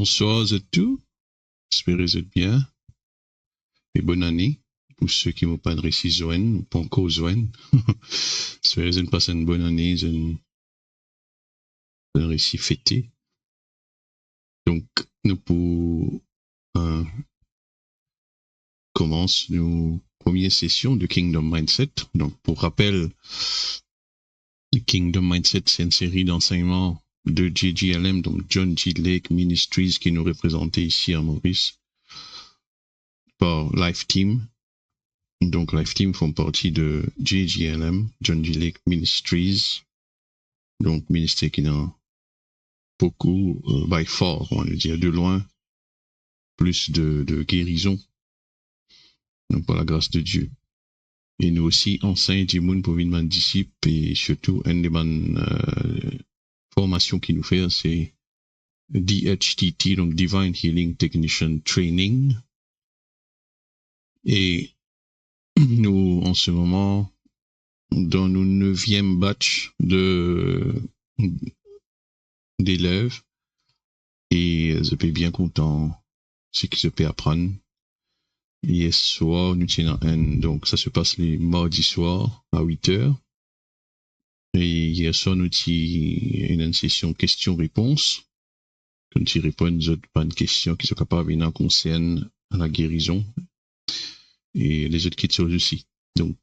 Bonsoir à tous. J'espère que vous êtes bien. Et bonne année pour ceux qui n'ont pas adressé Zoen ou pas encore Zoen. J'espère que vous avez passé une bonne année, vous avez réussi fêter. Donc, nous pour commence nos premières sessions de Kingdom Mindset. Donc, pour rappel, Kingdom Mindset, c'est une série d'enseignements de JGLM, donc John G. Lake Ministries, qui nous représentait ici à Maurice, par Life Team. Donc, Life Team font partie de JGLM, John G. Lake Ministries. Donc, ministère qui n'a beaucoup, by far, on va dire, de loin, plus de guérison. Donc, par la grâce de Dieu. Et nous aussi, enseignons du monde pour venir disciples et surtout, une des formations qui nous fait, c'est DHTT, donc Divine Healing Technician Training. Et nous, en ce moment, dans nos 9e batch d'élèves, et je suis bien content ce que je peux apprendre. Hier soir, nous tenons donc ça se passe les mardis soirs à 8h. Et hier soir, nous avons une session questions-réponses. Quand tu réponds à une question qui sont capables de concerne la guérison et les autres questions aussi. Donc,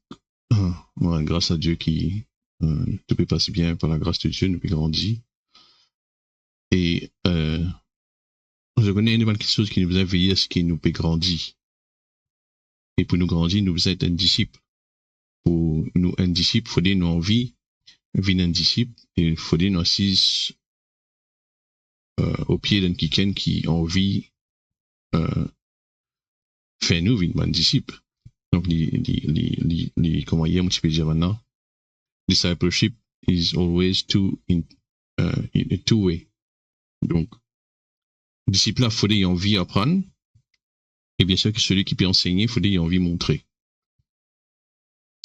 grâce à Dieu qui tout peut passer bien par la grâce de Dieu, nous avons grandi. Et je connais une bonne chose qui nous a veillé à ce qui nous peut grandir. Et pour nous grandir, nous être un disciple. Pour nous, un disciple, il faut dire nous envie, venir un disciple, et il faut dire nous assis au pied d'un quelqu'un qui a envie faire nous venir un disciple. Donc, comment hier, un petit peu dire maintenant, discipleship is always in a two-way. Donc, disciple, il faut dire envie apprendre, et bien sûr que celui qui peut enseigner, il faut dire envie montrer.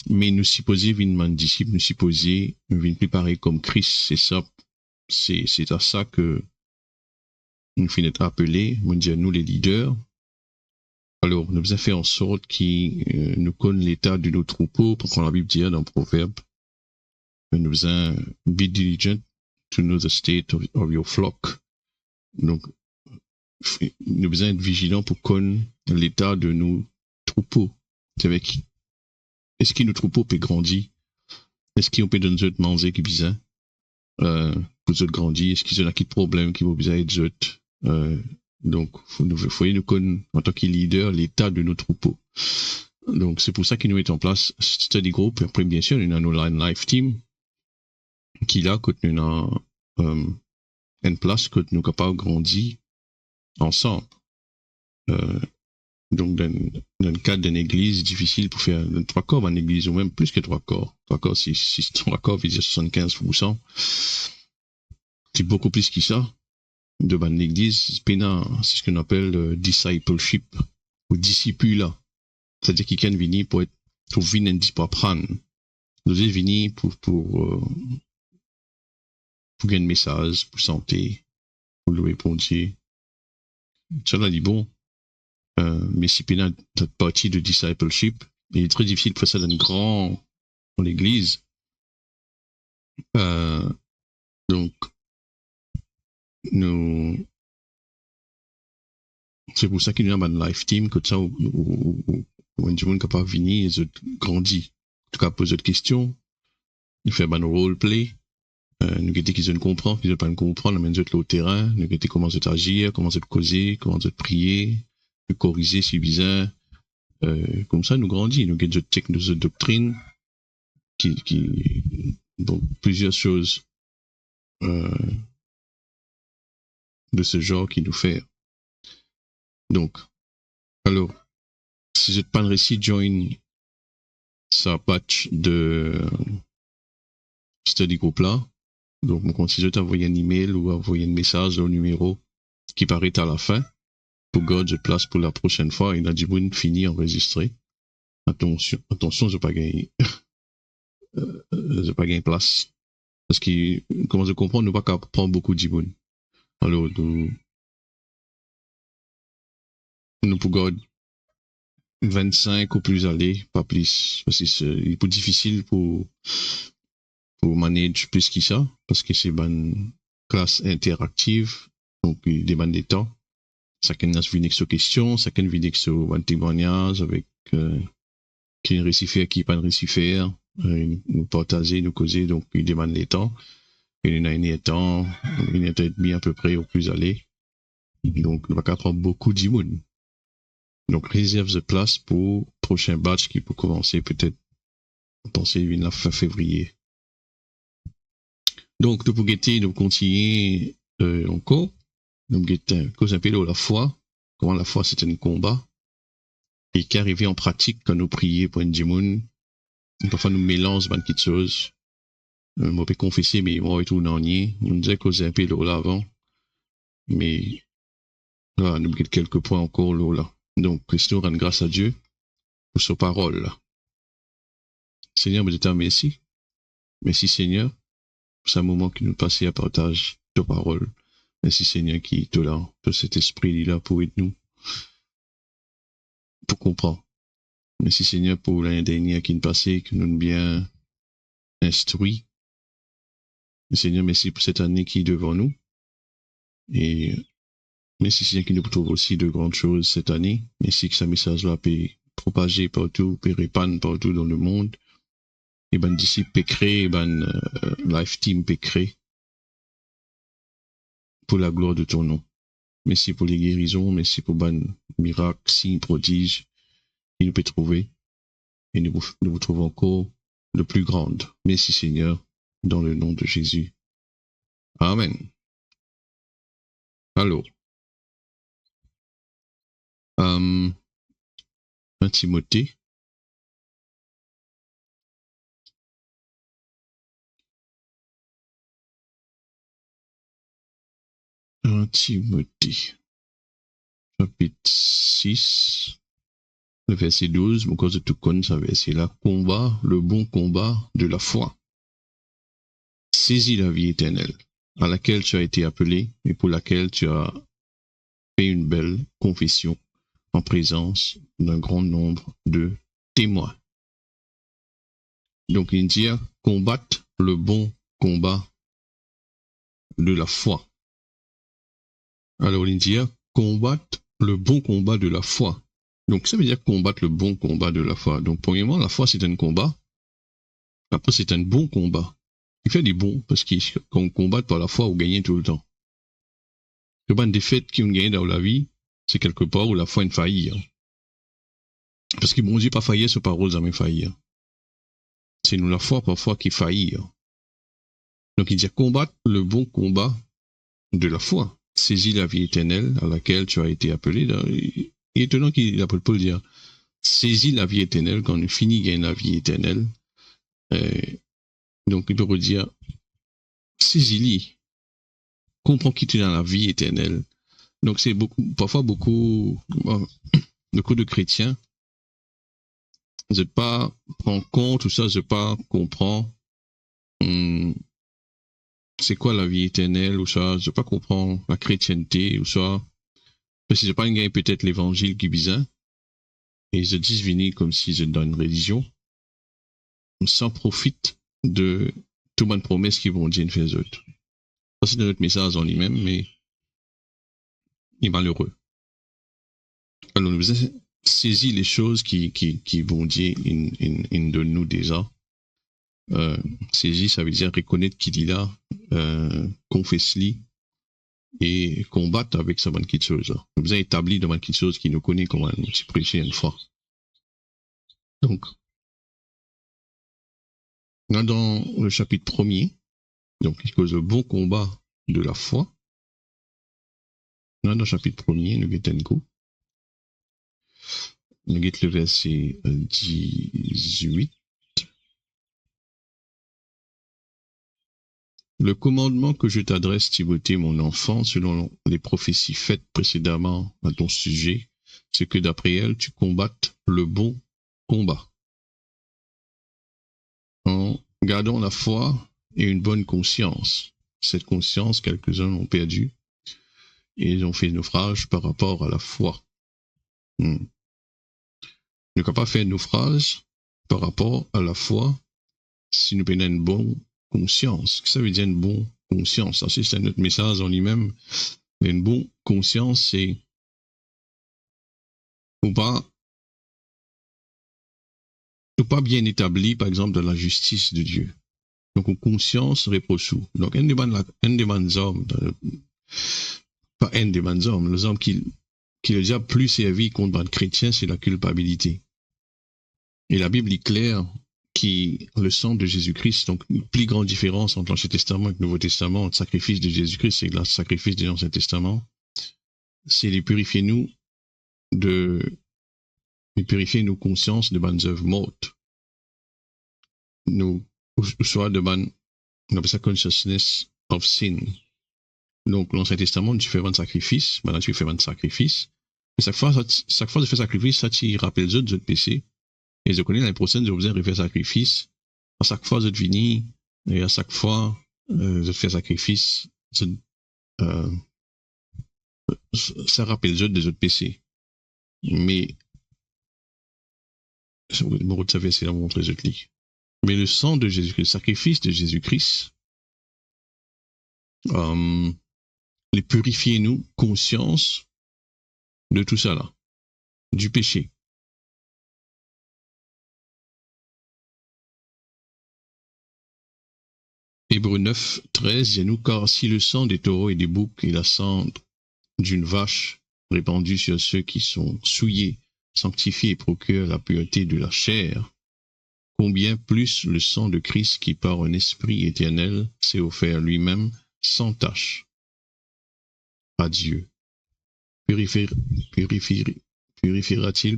Mais nous supposer venir un disciple, nous supposer venir préparer comme Christ, c'est ça, c'est à ça que nous finissons d'être appelés, nous les leaders. Alors, nous devons faire en sorte que nous connaissons l'état de nos troupeaux, parce que la Bible dit dans le Proverbe, nous devons be diligent to know the state of your flock. Donc, nous devons être vigilants pour connaître l'état de nos troupeaux. C'est-à-dire, est-ce que nos troupeaux peuvent grandir? Est-ce qu'on peut donner autres manger qui bizarre? Pour eux grandir? Est-ce qu'ils ont des problèmes qui vont besoin d'être autres? Donc, il faut nous connaître, en tant que leader, l'état de nos troupeaux. Donc, c'est pour ça qu'ils nous mettent en place study group. Après, bien sûr, il y a nos live team, qui là, quand nous avons une place, quand nous sommes capables de grandir ensemble. Donc, dans le cadre d'une église, difficile pour faire 3 corps en église, ou même plus que 3 corps. 3 corps, si 3 corps, veut dire 75%. C'est beaucoup plus que ça. De ban l'église, c'est ce qu'on appelle discipleship, ou discipula. C'est-à-dire qu'il vient venir pour venir pour apprendre. Nous sommes venus pour gagner un message, pour santé, pour louer pour Dieu. Ça là dit bon. Mais si pénal cette partie de discipleship, il est très difficile de faire ça dans l'église. Donc, c'est pour ça qu'il y a un live team, comme ça, où un monde capable de venir et de grandir. En tout cas, poser des questions, nous faire un roleplay, nous guetter qu'ils ne comprennent, qu'ils ne pas comprendre, nous mettre au terrain, nous guetter comment se agir, comment se causer, comment se prier, nous corriger si bizarre. Comme ça, nous grandissons, nous guetter de doctrine, donc, plusieurs choses de ce genre qui nous fait. Donc, alors, si vous n'êtes pas réussi, join sa batch de study group là. Donc, on continue d'envoyer un email ou envoyer un message au numéro qui paraît à la fin pour garder place pour la prochaine fois. Il a dit bon, fini enregistré. Attention, je n'ai pas gagné. J'ai pas gagné place. Parce que, comment je comprends, nous pas qu'à prendre beaucoup de bon. Alors, nous pouvons 25 ou plus aller, pas plus. Parce que c'est plus difficile pour manager plus que ça, parce que c'est une classe interactive, donc il demande des temps. Chacun a vu sur questions, chacun vit sur un témoignage avec qui réussit faire, qui pas réussi faire, nous partager, nous causer, donc il demande les temps. Il y en a un temps, il y a peut-être bien à peu près au plus aller. Donc, il va prendre beaucoup d'immunes. Donc, réserve de place pour prochain batch qui peut commencer peut-être, penser la fin février. Donc, nous pouvons guetter, nous continuer encore. Nous guetter, cause un peu de la foi. Comment la foi c'est un combat. Et qui arrive en pratique quand nous prions pour une dimoun. Parfois, nous mélangeons une petite chose. Moi, je peux confesser, mais moi, et tout, non, ni. Nous disons cause un peu de l'avant. Mais, là, nous guettons quelques points encore, là. Donc, Christo rend grâce à Dieu pour sa parole. Seigneur, je te remercie. Merci, Seigneur, pour ce moment que nous passons à partage ta parole. Merci, Seigneur, qui est là, pour cet esprit-là, pour aider nous, pour comprendre. Merci, Seigneur, pour l'année dernière qui nous passait, que nous avons bien instruit. Seigneur, merci pour cette année qui est devant nous. Et merci, Seigneur, qui nous trouve aussi de grandes choses cette année. Merci que ce message-là peut propager partout, peut répandre partout dans le monde. Et ben disciples peut créer, et ben life team peut créer pour la gloire de ton nom. Merci pour les guérisons, merci pour ben miracles, signes, prodiges qui nous peut trouver. Et nous vous trouvons encore le plus grand. Merci Seigneur, dans le nom de Jésus. Amen. Alors, 1 Timothée. Chapitre 6, le verset 12, mon cause de tout connaît, ça verset là, combat, le bon combat de la foi. Saisis la vie éternelle, à laquelle tu as été appelé et pour laquelle tu as fait une belle confession en présence d'un grand nombre de témoins. Donc il dit combattre le bon combat de la foi. Alors il dit combattre le bon combat de la foi. Donc ça veut dire combattre le bon combat de la foi. Donc premièrement, la foi c'est un combat. Après c'est un bon combat. Il fait des bons parce qu'on combat par la foi ou gagner tout le temps. C'est pas une défaite qui ont gagné dans la vie, c'est quelque part où la foi a failli. Parce que bon Dieu pas failli, ce parole jamais failli. C'est nous la foi parfois qui faillit. Donc il dit combattre le bon combat de la foi. Saisis la vie éternelle à laquelle tu as été appelé. Il est étonnant qu'il appelle Paul dire saisis la vie éternelle quand on finit gagner la vie éternelle. Donc il peut dire saisis-les. Comprends qui tu es dans la vie éternelle. Donc c'est parfois beaucoup de chrétiens ne pas prendre compte tout ça, ne pas comprendre c'est quoi la vie éternelle ou ça, je pas comprendre la chrétienté ou ça, parce que je pas gagné peut-être l'évangile qui est bizarre, et je dis venir comme si je donne une religion, sans profite de toute bonne promesse qu'ils vont dire faire autres. Ça c'est notre message en lui-même, mais il est malheureux. Alors nous avons saisi les choses qui vont dire in de nous déjà. Saisir, ça veut dire reconnaître qu'il est là, confesser-lui et combattre avec sa bonne petite chose. Nous avons établi de bonne petite chose qui nous connaît comme nous s'y prêcher une fois. Donc, dans le chapitre 1er, donc il cause le bon combat de la foi. Dans le chapitre 1er, nous avons le verset 18. Le commandement que je t'adresse, Timothée, mon enfant, selon les prophéties faites précédemment à ton sujet, c'est que d'après elles, tu combattes le bon combat. En gardant la foi et une bonne conscience. Cette conscience, quelques-uns l'ont perdue et ils ont fait naufrage par rapport à la foi. Hmm. Nous ne pouvons pas faire nos phrases par rapport à la foi si nous prenons une bonne conscience. Qu'est-ce que ça veut dire une bonne conscience? Ça, c'est notre message en lui-même. Une bonne conscience, c'est ou pas bien établi, par exemple, dans la justice de Dieu. Donc, une conscience repose sous. Donc, un des bonnes hommes, pas un des bonnes hommes, les hommes qui le diable plus servi contre les chrétiens, c'est la culpabilité. Et la Bible est claire qui le sang de Jésus-Christ, donc une plus grande différence entre l'Ancien Testament et le Nouveau Testament, le sacrifice de Jésus-Christ et le sacrifice de l'Ancien Testament, c'est de purifier nos consciences de bonnes œuvres mortes. Nous, soit de bonnes, on appelle ça consciousness of sin. Donc, l'Ancien Testament, tu fais un sacrifice, maintenant tu fais un sacrifice. Et chaque fois que tu fais sacrifice, ça te rappelle les autres péchés. Et je connais l'année prochaine, je vous ai refait sacrifice. À chaque fois, je finis, et à chaque fois, je fais sacrifice, ça rappelle les autres des autres péchés. Mais, mon route, ça fait, c'est la montrer les autres lits. Mais le sang de Jésus-Christ, le sacrifice de Jésus-Christ, les purifier nous, conscience de tout ça là, du péché. Hébreux 9, 13, il y a nous, car si le sang des taureaux et des boucs et la cendre d'une vache répandue sur ceux qui sont souillés, sanctifiés et procurent la pureté de la chair, combien plus le sang de Christ qui par un esprit éternel s'est offert lui-même sans tache à Dieu. Purifiera-t-il,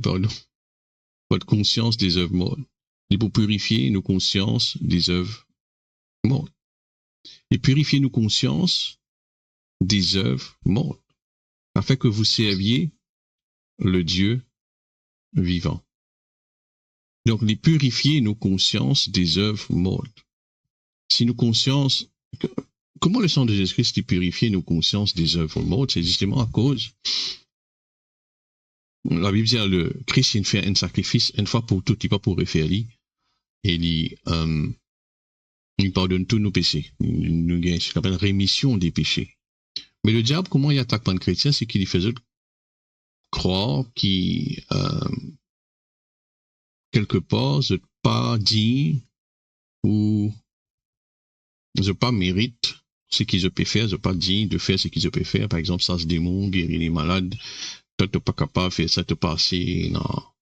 votre conscience des œuvres mortes? Et pour purifier nos consciences des œuvres mortes. Et purifier nos consciences des œuvres mortes, afin que vous serviez le Dieu vivant. Donc, les purifier nos consciences des œuvres mortes. Si nos consciences, comment le sang de Jésus-Christ purifie nos consciences des œuvres mortes? C'est justement à cause, la Bible dit, le Christ, il fait un sacrifice une fois pour toutes, il pas pour refaire lui, et il pardonne tous nos péchés. Nous avons ce qu'on appelle rémission des péchés. Mais le diable, comment il attaque pas les chrétiens, c'est qu'il fait croire qu'il, quelque part, je pas dit ou je pas mérite ce qu'ils peuvent faire, je pas dit de faire ce qu'ils peuvent faire. Par exemple, ça se démon, guérir les malades. Toi, t'es pas capable de faire ça, te passer dans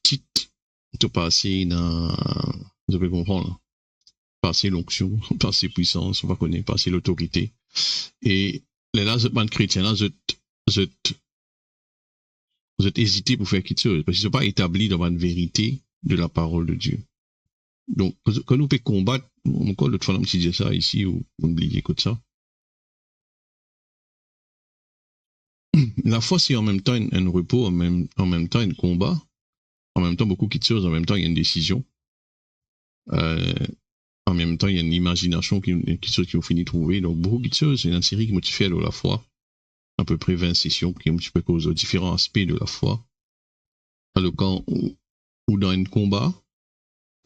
titre, te passer dans, je peux comprendre, passer l'onction, passer puissance, on va connaître, passer l'autorité. Et là, je pas de chrétien, là, je hésité pour faire quelque chose, parce qu'ils ne sont pas établis dans la vérité de la parole de Dieu. Donc, quand nous pouvons combattre, encore l'autre fois, je disais ça ici, ou oubliez, écoute ça. La foi, c'est en même temps un repos, en même temps un combat, en même temps beaucoup de choses, en même temps il y a une décision. En même temps, il y a une imagination quelque chose qui ont fini de trouver. Donc, beaucoup de choses, c'est une série qui motive la foi. À peu près 20 sessions qui motivent cause aux différents aspects de la foi. Dans le camp ou dans un combat,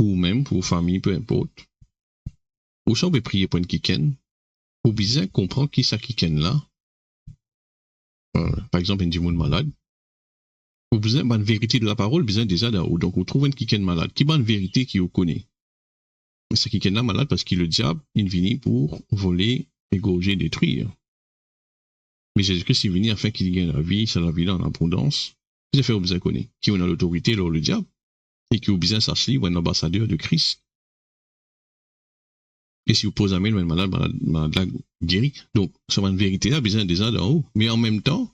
ou même pour famille, peu importe. Ou ça, on peut prier pour une kiken. Ou bien comprendre qui ça kiken là. Par exemple, un démon malade. Ou bien, une vérité de la parole, bien déjà là. Donc, on trouve une kiken malade. Qui est une vérité qui vous connaît. C'est kiken là malade parce que le diable, il vient pour voler, égorger, détruire. Mais Jésus-Christ est venu afin qu'il gagne la vie, c'est la vie en abondance. Qu'est-ce que fait au besoin connaît? Qui on a l'autorité lors le diable? Et qui au besoin s'assit ou un ambassadeur de Christ? Et si vous posez un mail, le malade guéri. Donc, c'est une vérité là, besoin des uns d'en haut. Mais en même temps,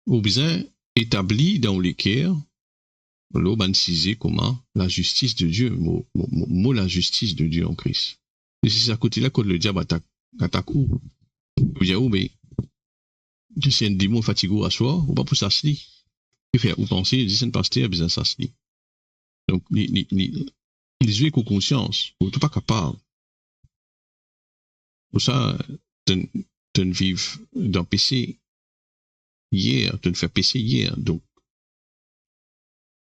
au besoin établi dans les cœurs, l'eau bancisé comment la justice de Dieu, mot la justice de Dieu en Christ. Et c'est à côté là que le diable attaque où? Vous dites, oh, mais, c'est un démon fatigué à soi, ou pas pour s'asseoir. Ou penser, dit, c'est un pasteur, a besoin s'asseoir. Donc, il joue avec conscience, ou t'es pas capable. Pour ça, tu ne vives dans péché hier, tu ne fais péché hier. Donc,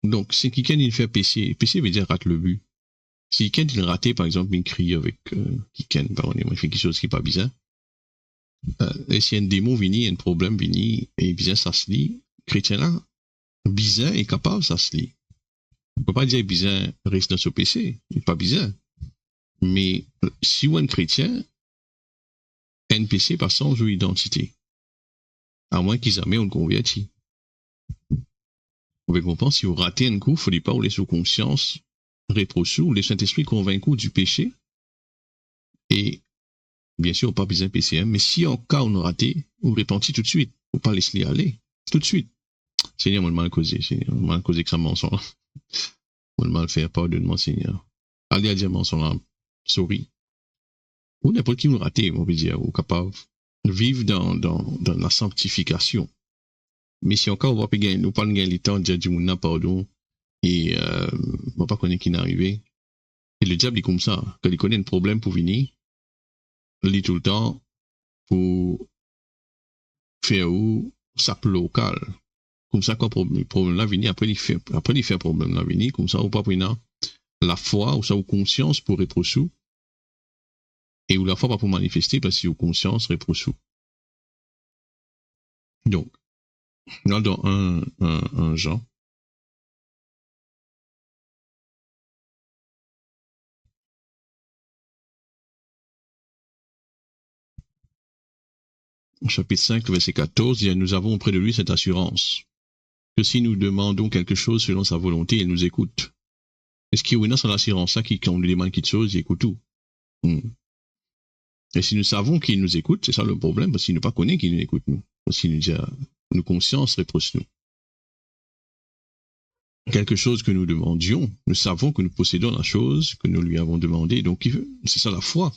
Donc, si quelqu'un il fait péché, péché veut dire rate le but. Si quelqu'un il raté, par exemple, il crie avec quelqu'un, pardonnez-moi, il fait quelque chose qui n'est pas bizarre. Et si un démon vient, un problème vient, et bizarre, ça se lit, chrétien là, bizarre est capable, ça se lit. On ne peut pas dire bizarre reste dans ce péché, il n'est pas bizarre. Mais si un chrétien, un péché par sans jouer identité, à moins qu'ils amènent on converti. Vous pouvez comprendre, si vous ratez un coup, il ne faut pas vous laisser conscience réprochée, ou le Saint-Esprit convaincu du péché. Et bien sûr, pas besoin de PCM, mais si en cas on a raté, vous repentez tout de suite. Faut pas laisser aller. Tout de suite. Seigneur, moi, mal causé. Seigneur, mal causé que ça mensonge. Moi, mal faire, pardonne-moi, Seigneur. Allez à dire mensonge, sorry. Ou n'importe qui nous raté, on peut dire, ou capable de vivre dans la sanctification. Mais si encore on va pas gagner, nous pas gagner le temps de dire du monde pardon, et on va pas connaître qui n'est arrivé. Et le diable est comme ça. Quand il connaît un problème pour venir, il dit tout le temps pour faire où ça local. Comme ça, quand le problème là vient, après il fait problème là vient, comme ça, ou pas prendre la foi, ou ça, ou conscience pour reprocher, et ou la foi pas pour manifester, parce que ou conscience reproche. Donc, là, dans un Jean, chapitre 5, verset 14, il y a, nous avons auprès de lui cette assurance, que si nous demandons quelque chose selon sa volonté, il nous écoute. Est-ce qu'il y a une assurance là qui, quand on lui demande quelque chose, il écoute tout? Et si nous savons qu'il nous écoute, c'est ça le problème, parce qu'il ne pas connaît qu'il nous écoute, nous. Parce qu'il nous dit, nos consciences reprochent nous. Quelque chose que nous demandions, nous savons que nous possédons la chose que nous lui avons demandé. Donc, c'est ça la foi.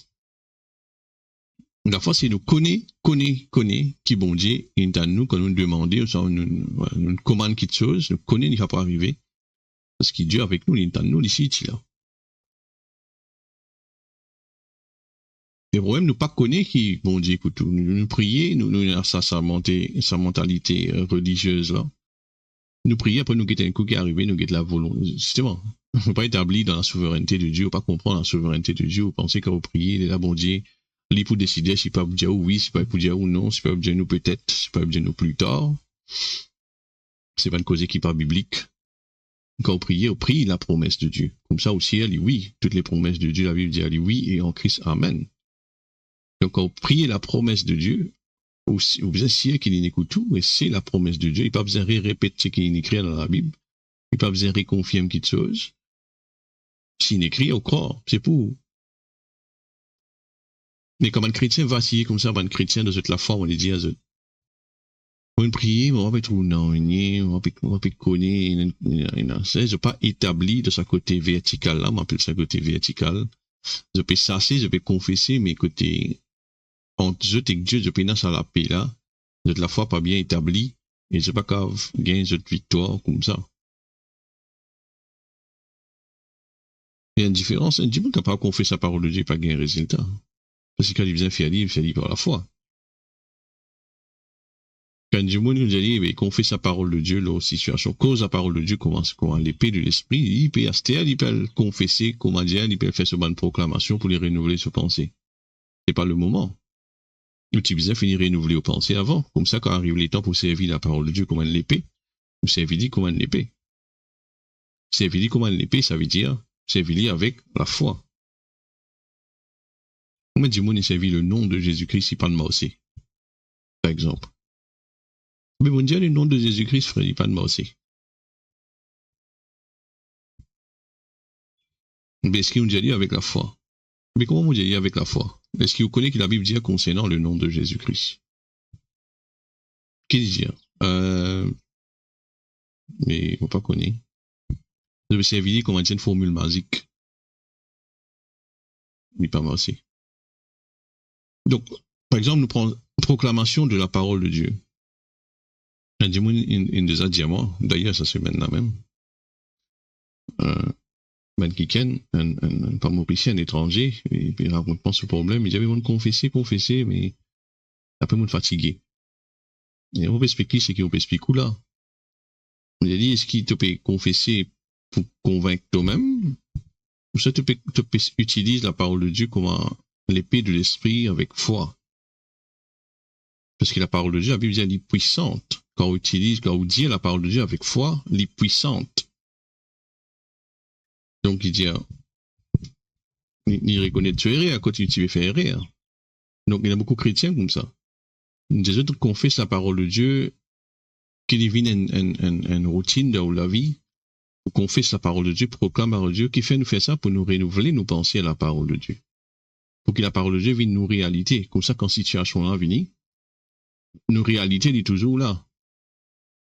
La foi, c'est nous connaît, qui bon Dieu est à nous quand nous demandons, nous commande quelque chose, nous connaît, il ne va pas arriver. Parce qu'il Dieu avec nous, il est à nous, ici, là. Le problème, nous pas connaître qui, bon Dieu, écoute, nous prier, nous, sa mentalité religieuse, là. Nous prier, après nous guetter un coup qui est arrivé, nous guetter la volonté. Justement, on ne peut pas établir dans la souveraineté de Dieu, on ne peut pas comprendre la souveraineté de Dieu, vous pensez quand vous priez, il est là, bon Dieu, il pour décider si pas pour dire oui, si pas pour dire ou non, si pas pour dire nous peut-être, si pas pour dire nous plus tard. C'est pas une cause qui n'est pas biblique. Quand vous priez, vous priez la promesse de Dieu. Comme ça aussi, elle dit oui. Toutes les promesses de Dieu, la Bible dit elle dit oui, et en Christ, amen. Donc quand vous priez la promesse de Dieu, vous besoin de qu'il écoute tout, et c'est la promesse de Dieu. Il n'y a pas besoin de répéter ce qu'il écrit dans la Bible. Il n'y a pas besoin de reconfirmer quelque chose. S'il écrit, on croit. C'est pour. Mais comme un chrétien vacille comme ça, un chrétien de cette la foi, on lui dit à eux. On prie, on va trouver non, on va connaître, je pas établi de sa côté vertical là, on appelle ça côté vertical. Je peux sasser, je peux confesser, mais côté, entre je et Dieu, je peux dans la paix là, de la foi pas bien établi, et je pas qu'à gagner cette victoire comme ça. Il y a une différence, un Dieu qui pas confesser sa parole de Dieu, pas gagner un résultat. Parce que quand il vient faire livre par la foi. Quand Dieu nous dit, il confesse sa parole de Dieu, leur situation, cause la parole de Dieu, comment l'épée de l'esprit, il peut aster, il peut confesser, comment dire, il peut faire ce bonne proclamation pour les renouveler ses pensées. C'est pas le moment. Tu besoin finir renouveler aux pensées avant. Comme ça, quand arrive les temps pour servir la parole de Dieu comme une épée, ou servir comme une épée. Servir comme une épée, ça veut dire servir avec la foi. Comment du monde servir le nom de Jésus-Christ, si pas de aussi, par exemple. Mais on dit le nom de Jésus-Christ, frère, il pas de aussi. Mais est-ce qu'il nous dit avec la foi? Mais comment vous dit avec la foi? Est-ce que vous connaissez que la Bible dit concernant le nom de Jésus-Christ? Qu'est-ce qu'il dit? Mais on ne pas connaître. Je vais servir comme une formule magique. Mais pas moi aussi. Donc, par exemple, nous prenons proclamation de la parole de Dieu. Un démon, il nous a dit à moi, d'ailleurs, ça se maintenant même. Ben Kiken, un pas mauricien, un étranger, et puis il raconte pas ce problème, il dit, on confesser, mais après, on fatigué. Et on peut expliquer ce qu'on peut expliquer là. Il a dit, est-ce qu'il te peut confesser pour convaincre toi-même? Ou ça te peut utiliser la parole de Dieu comme l'épée de l'esprit avec foi? Parce que la parole de Dieu, la Bible dit, elle est puissante. Quand on dit la parole de Dieu avec foi, elle est puissante. Donc, il dit, il reconnaît tu es à côté tu veux faire rire. Donc, il y a beaucoup de chrétiens comme ça. Des autres confessent la parole de Dieu, qui devine une routine dans la vie, ou confesse la parole de Dieu, proclame la parole de Dieu, qui fait nous faire ça pour nous renouveler, nous penser à la parole de Dieu. Pour que la parole de Dieu vienne nous réalité. Comme ça, quand situation là vient, nos réalités est toujours là.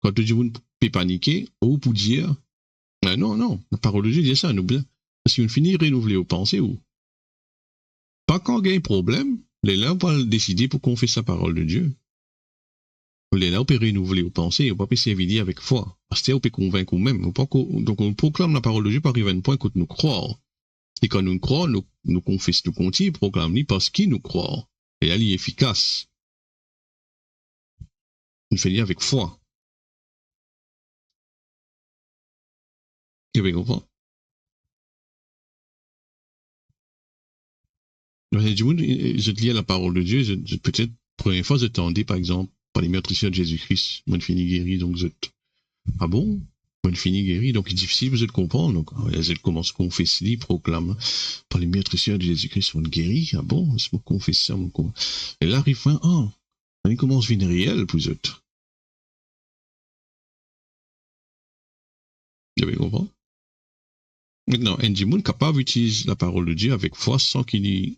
Quand Dieu vous peut paniquer, ou pour dire, non, la parole de Dieu dit ça, nous bien. Parce qu'on finit renouveler aux pensées ou. Pas quand il y a un problème, les là, on va décider pour qu'on fasse la parole de Dieu. Les là, on peut renouveler aux pensées, on peut servir avec foi. Parce que on peut convaincre nous-mêmes. Donc, on proclame la parole de Dieu pour arriver à un point que nous croyons. Et quand nous croyons, nous confessons, nous continuons, proclamons parce qu'il nous croit. Et elle est efficace. Nous faisons avec foi. Vous comprenez? Je te lis la parole de Dieu, peut-être, première fois, je t'entendais, par exemple, par les meurtrisseurs de Jésus-Christ, moi, fini guéri, donc ah bon? Moi, fini guéri, donc c'est difficile, vous êtes comprendre, donc, je commence à confesser, proclame, par les meurtrisseurs de Jésus-Christ, on guéri, ah bon? Je me confesse ça, et là, arrive il commence à venir réel pour les autres. Vous avez compris? Maintenant, un démon capable d'utiliser la parole de Dieu avec foi sans qu'il y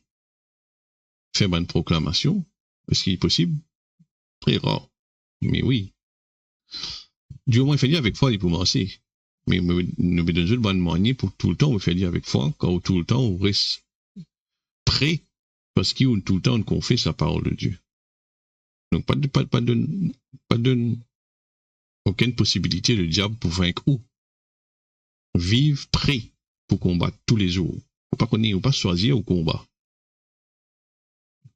fait une proclamation. Est-ce qu'il est possible? Très rare. Mais oui. Du moins, il fait dire avec foi, il peut commencer. Mais nous avons besoin de bonne manière pour tout le temps, on fait dire avec foi, car tout le temps, on reste prêt, parce qu'il tout le temps, on confesse la parole de Dieu. Donc, pas de aucune possibilité le diable pour vaincre ou. Vive prêt pour combattre tous les jours. Faut pas qu'on pas choisir au combat.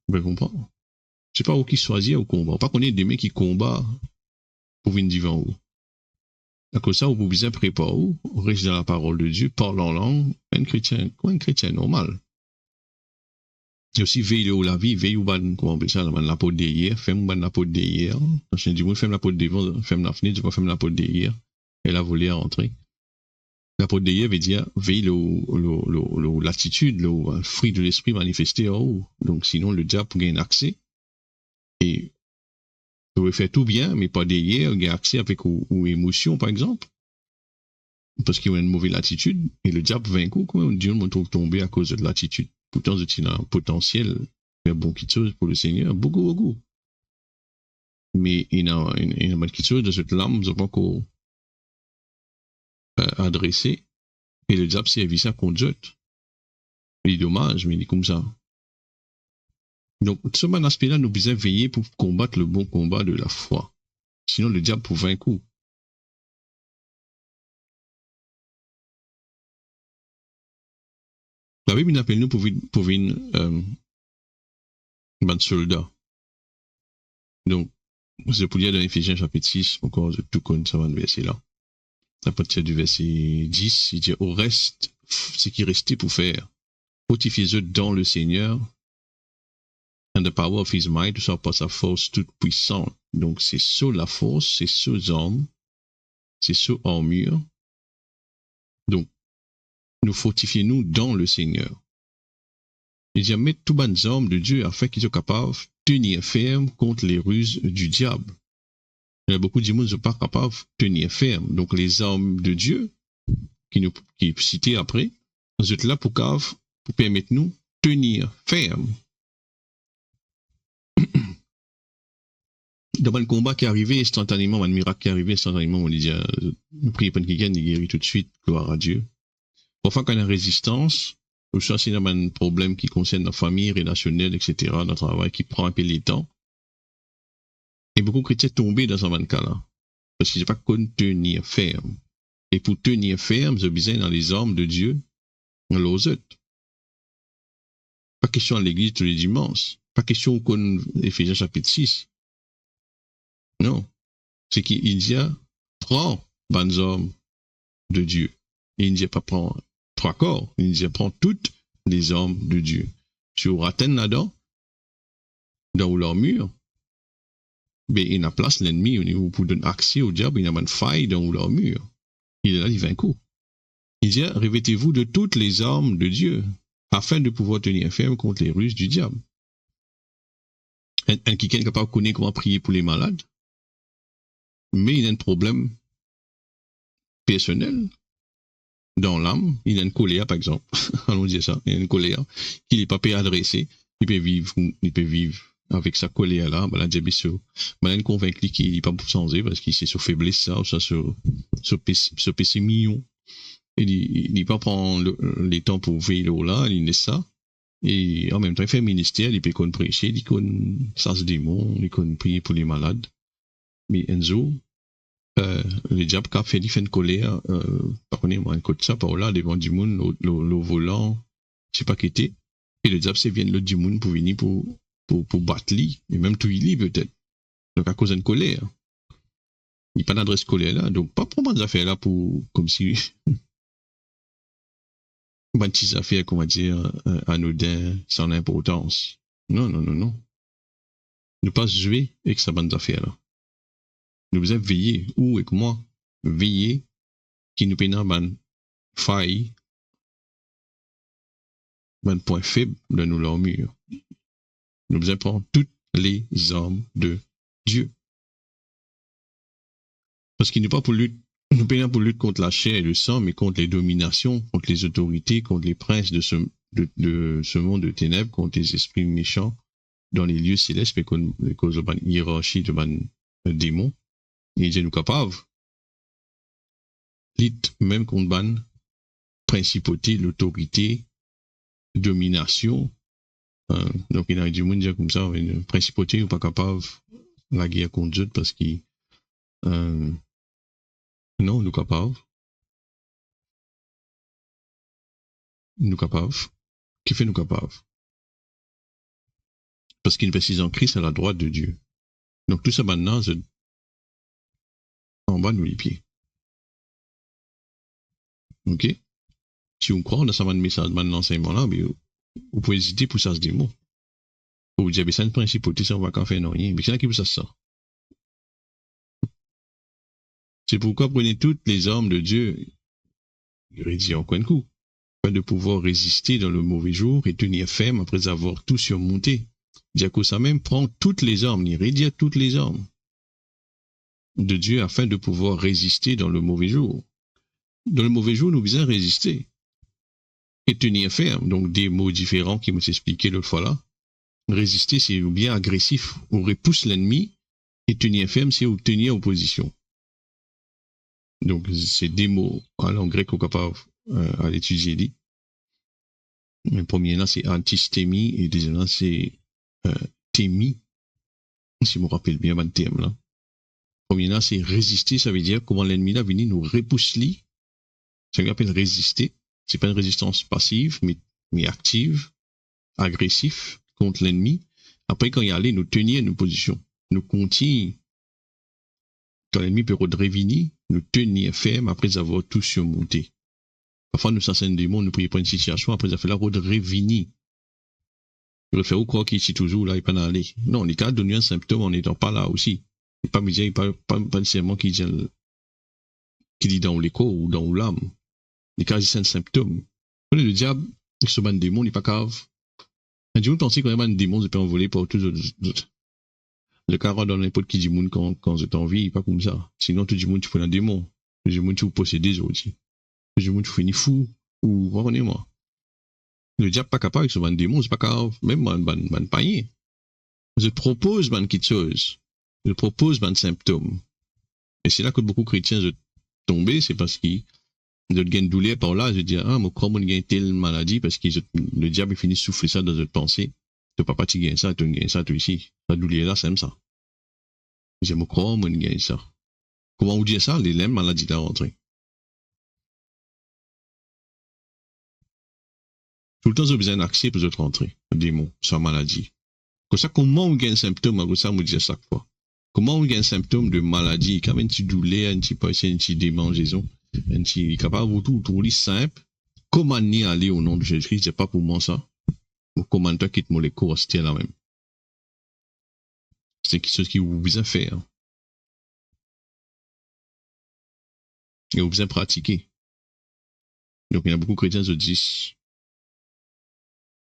Vous comprenez? C'est pas où qui choisir au combat. Faut pas qu'on ait des mecs qui combattent pour venir devant vous. À cause de ça, vous pouvez bien préparer, on reste dans la parole de Dieu, parle en langue, un chrétien normal. Et aussi, veille au la vie, veille au ban, comment on appelle ça, la peau d'hier, femme ban la peau d'hier. Je dis, moi, femme la peau d'hier, femme la fenêtre, je vais faire la peau d'hier. Elle a volé à rentrer. La peau d'hier veut dire, veille l'attitude, le fruit de l'esprit manifesté en haut. Donc, sinon, le diable gagne accès. Et, vous pouvez faire tout bien, mais pas d'hier, gagne accès avec ou émotion, par exemple. Parce qu'il y a une mauvaise attitude, et le diable vaincu, quoi, Dieu me trouve tombé à cause de l'attitude. Pourtant, c'est un potentiel, faire bon quelque chose pour le Seigneur, beaucoup. Mais il y a quelque chose de cette lame, nous n'avons pas encore adressé, et le diable s'est ça contre eux. Il est dommage, mais il est comme ça. Donc, ce bon aspect-là, nous devons veiller pour combattre le bon combat de la foi. Sinon, le diable peut vaincre. La Bible nous appelle nous pour venir un soldat. Donc, c'est pour dire dans Éphésiens chapitre 6, encore tout comme ça va le verset là. À partir du verset 10, il dit au reste, ce qui restait pour faire, fortifiez-vous dans le Seigneur, and the power of his might, tout ça par sa force toute puissante. Donc, c'est sur la force, c'est sur armes, c'est sur armure. Donc, nous fortifions-nous dans le Seigneur. Il dit, mettre tout bonnes armes de Dieu afin qu'ils soient capables de tenir ferme contre les ruses du diable. Il y a beaucoup de gens qui ne sont pas capables de tenir ferme. Donc, les armes de Dieu, qui est cité après, nous êtes là pour permettre nous de tenir ferme. Dans le combat qui est arrivé instantanément, un miracle qui est arrivé instantanément, on dit, nous prions pour quelqu'un, il guérit tout de suite, gloire à Dieu. Parfois, quand il y a une résistance, ou soit c'est un problème qui concerne la famille, relationnelle, etc., dans le travail, qui prend un peu les temps. Et beaucoup de chrétiens tombés dans ce cas-là. Parce qu'ils n'ont pas connu tenir ferme. Et pour tenir ferme, ils ont besoin dans les armes de Dieu, dans l'osette. Pas question à l'église tous les dimanches. Pas question au Éphésiens chapitre 6. Non. C'est qu'il dit, prends bonnes hommes de Dieu. Et il ne dit pas prendre 3 corps, il dit prendre toutes les hommes de Dieu. Si vous ratez là-dedans, dans leur mur, ben, il y a place l'ennemi au niveau pour donner accès au diable, il y a une faille dans leur mur. Il est là, il vaincu. Il dit, revêtez-vous de toutes les armes de Dieu, afin de pouvoir tenir ferme contre les ruses du diable. Un qui est capable de connaître comment prier pour les malades, mais il a un problème personnel dans l'âme, il a une colère, par exemple. Allons dire ça, il a une colère qu'il n'est pas pu adresser, il peut vivre avec sa colère-là, ben, la diable, ben, il est convaincu qu'il n'est pas pour changer parce qu'il s'est sur faiblesse, ça, ou ça, sur péché mignon. Il n'est pas prendre les temps pour veiller là, il laisse ça. Et en même temps, il fait un ministère, il peut qu'on prêcher, il qu'on chasse des démons, il qu'on prier pour les malades. Mais Enzo, le diable qui a fait une colère, par contre, moi, un côté ça, par là, devant du monde, le volant, je sais pas qui était. Et le diable, c'est vient l'autre du monde pour venir pour battre lui, et même tout il peut-être. Donc, à cause d'une colère. Il n'y a pas d'adresse colère là, donc pas prendre des affaires là pour, comme si, une petite affaire, comment dire, anodin, sans importance. Non. Ne pas jouer avec sa bande d'affaires là. Nous devons veiller, ou avec moi, veiller, qui nous pénale ban faille, ban point faible de nos l'armure. Nous devons prendre toutes les armes de Dieu. Parce qu'il n'est pas pour lutte, nous payons pour lutte contre la chair et le sang, mais contre les dominations, contre les autorités, contre les princes de ce monde de ténèbres, contre les esprits méchants dans les lieux célestes, mais contre la hiérarchie de démons. Et Dieu nous capable. Lutte même contre ban principauté, l'autorité, domination. Donc il y a du monde dire comme ça, une principauté n'est pas capable la guerre contre Dieu parce qu'il non, nous capables. Nous capables. Qui fait nous capables? Parce qu'il précise en Christ à la droite de Dieu. Donc tout ça maintenant, c'est en bas de nos pieds. Ok? Si on croit dans ce message, dans l'enseignement là, vous pouvez hésiter pour ça se dire mot. Vous dire, c'est une principauté, ça on va qu'en faire non rien. Mais c'est là qui vous ça. C'est pourquoi prenez toutes les armes de Dieu, il dit en coin de coup, afin de pouvoir résister dans le mauvais jour et tenir ferme après avoir tout surmonté. Diaco ça même prend toutes les armes, il rédit toutes les armes de Dieu afin de pouvoir résister dans le mauvais jour. Dans le mauvais jour, nous devons résister et tenir ferme. Donc des mots différents qui m'ont expliqué l'autre fois là. Résister, c'est bien agressif, on repousse l'ennemi, et tenir ferme, c'est tenir opposition. Donc c'est des mots en langue grecque qu'on est capable à l'étudier. Le premier là, c'est antistémie, et le deuxième là, c'est thémie, si je me rappelle bien le terme là. Le premier là, c'est résister, ça veut dire comment l'ennemi là vient nous repousser. Ça qu'on appelle résister. C'est pas une résistance passive, mais active, agressif contre l'ennemi. Après, quand il y allait, nous tenir nos positions. Nous continuons. Quand l'ennemi peut revenir, nous tenir ferme après avoir tout surmonté. Parfois, nous s'enseignons des mots, nous prions pour une situation, après, ça fait la route revenir. Je fais au croire qu'il est toujours là, il peut pas aller. Non, les cas donner un symptôme en n'étant pas là aussi. Il pas me dire, pas nécessairement qu'il dit dans l'écho ou dans l'âme. Les cas, c'est un symptôme. Le diable, ce ban de démons, il n'est pas cave. Un dieu pensait quand même un démon, il peut envoler par tous les autres. Le cas dans n'importe qui dit monde quand je t'envie, pas comme ça. Sinon, tout le monde, tu fais un démon. Tout le monde, tu possèdes des autres. Tout le monde, tu fais ni fou. Ou, pardonnez-moi. Le diable pas capable avec ce ban de démon, c'est pas grave. Même ban païen. Je propose ban quelque chose. Je propose ban symptômes. Et c'est là que beaucoup de chrétiens sont tombés, c'est parce qu'ils ont une douleur par là, je dis, moi, comment on gagne telle maladie, parce que le diable finit de souffler ça dans notre pensée. Tu papa, tu gagnes ça, tu gagnes ça, tu ici. La douleur là, c'est comme ça. Je dis, moi, comment on gagne ça? Comment on dit ça? Les mêmes maladies là rentrées. Tout le temps, j'ai besoin d'accès pour autres rentrer. Des mots, sans maladie. Comme ça, comment on gagne un symptôme, comme ça, on dit à chaque fois. Comment on a un symptôme de maladie, comme un petit douleur, un petit passé, un petit démangeaison, un petit capable de tout simple. Comment n'y aller au nom de Jésus-Christ, c'est pas pour moi ça. Ou comment toi quitte mon les cours, c'était là même. C'est quelque chose qui vous besoin faire. Et vous besoin pratiquer. Donc il y a beaucoup de chrétiens qui disent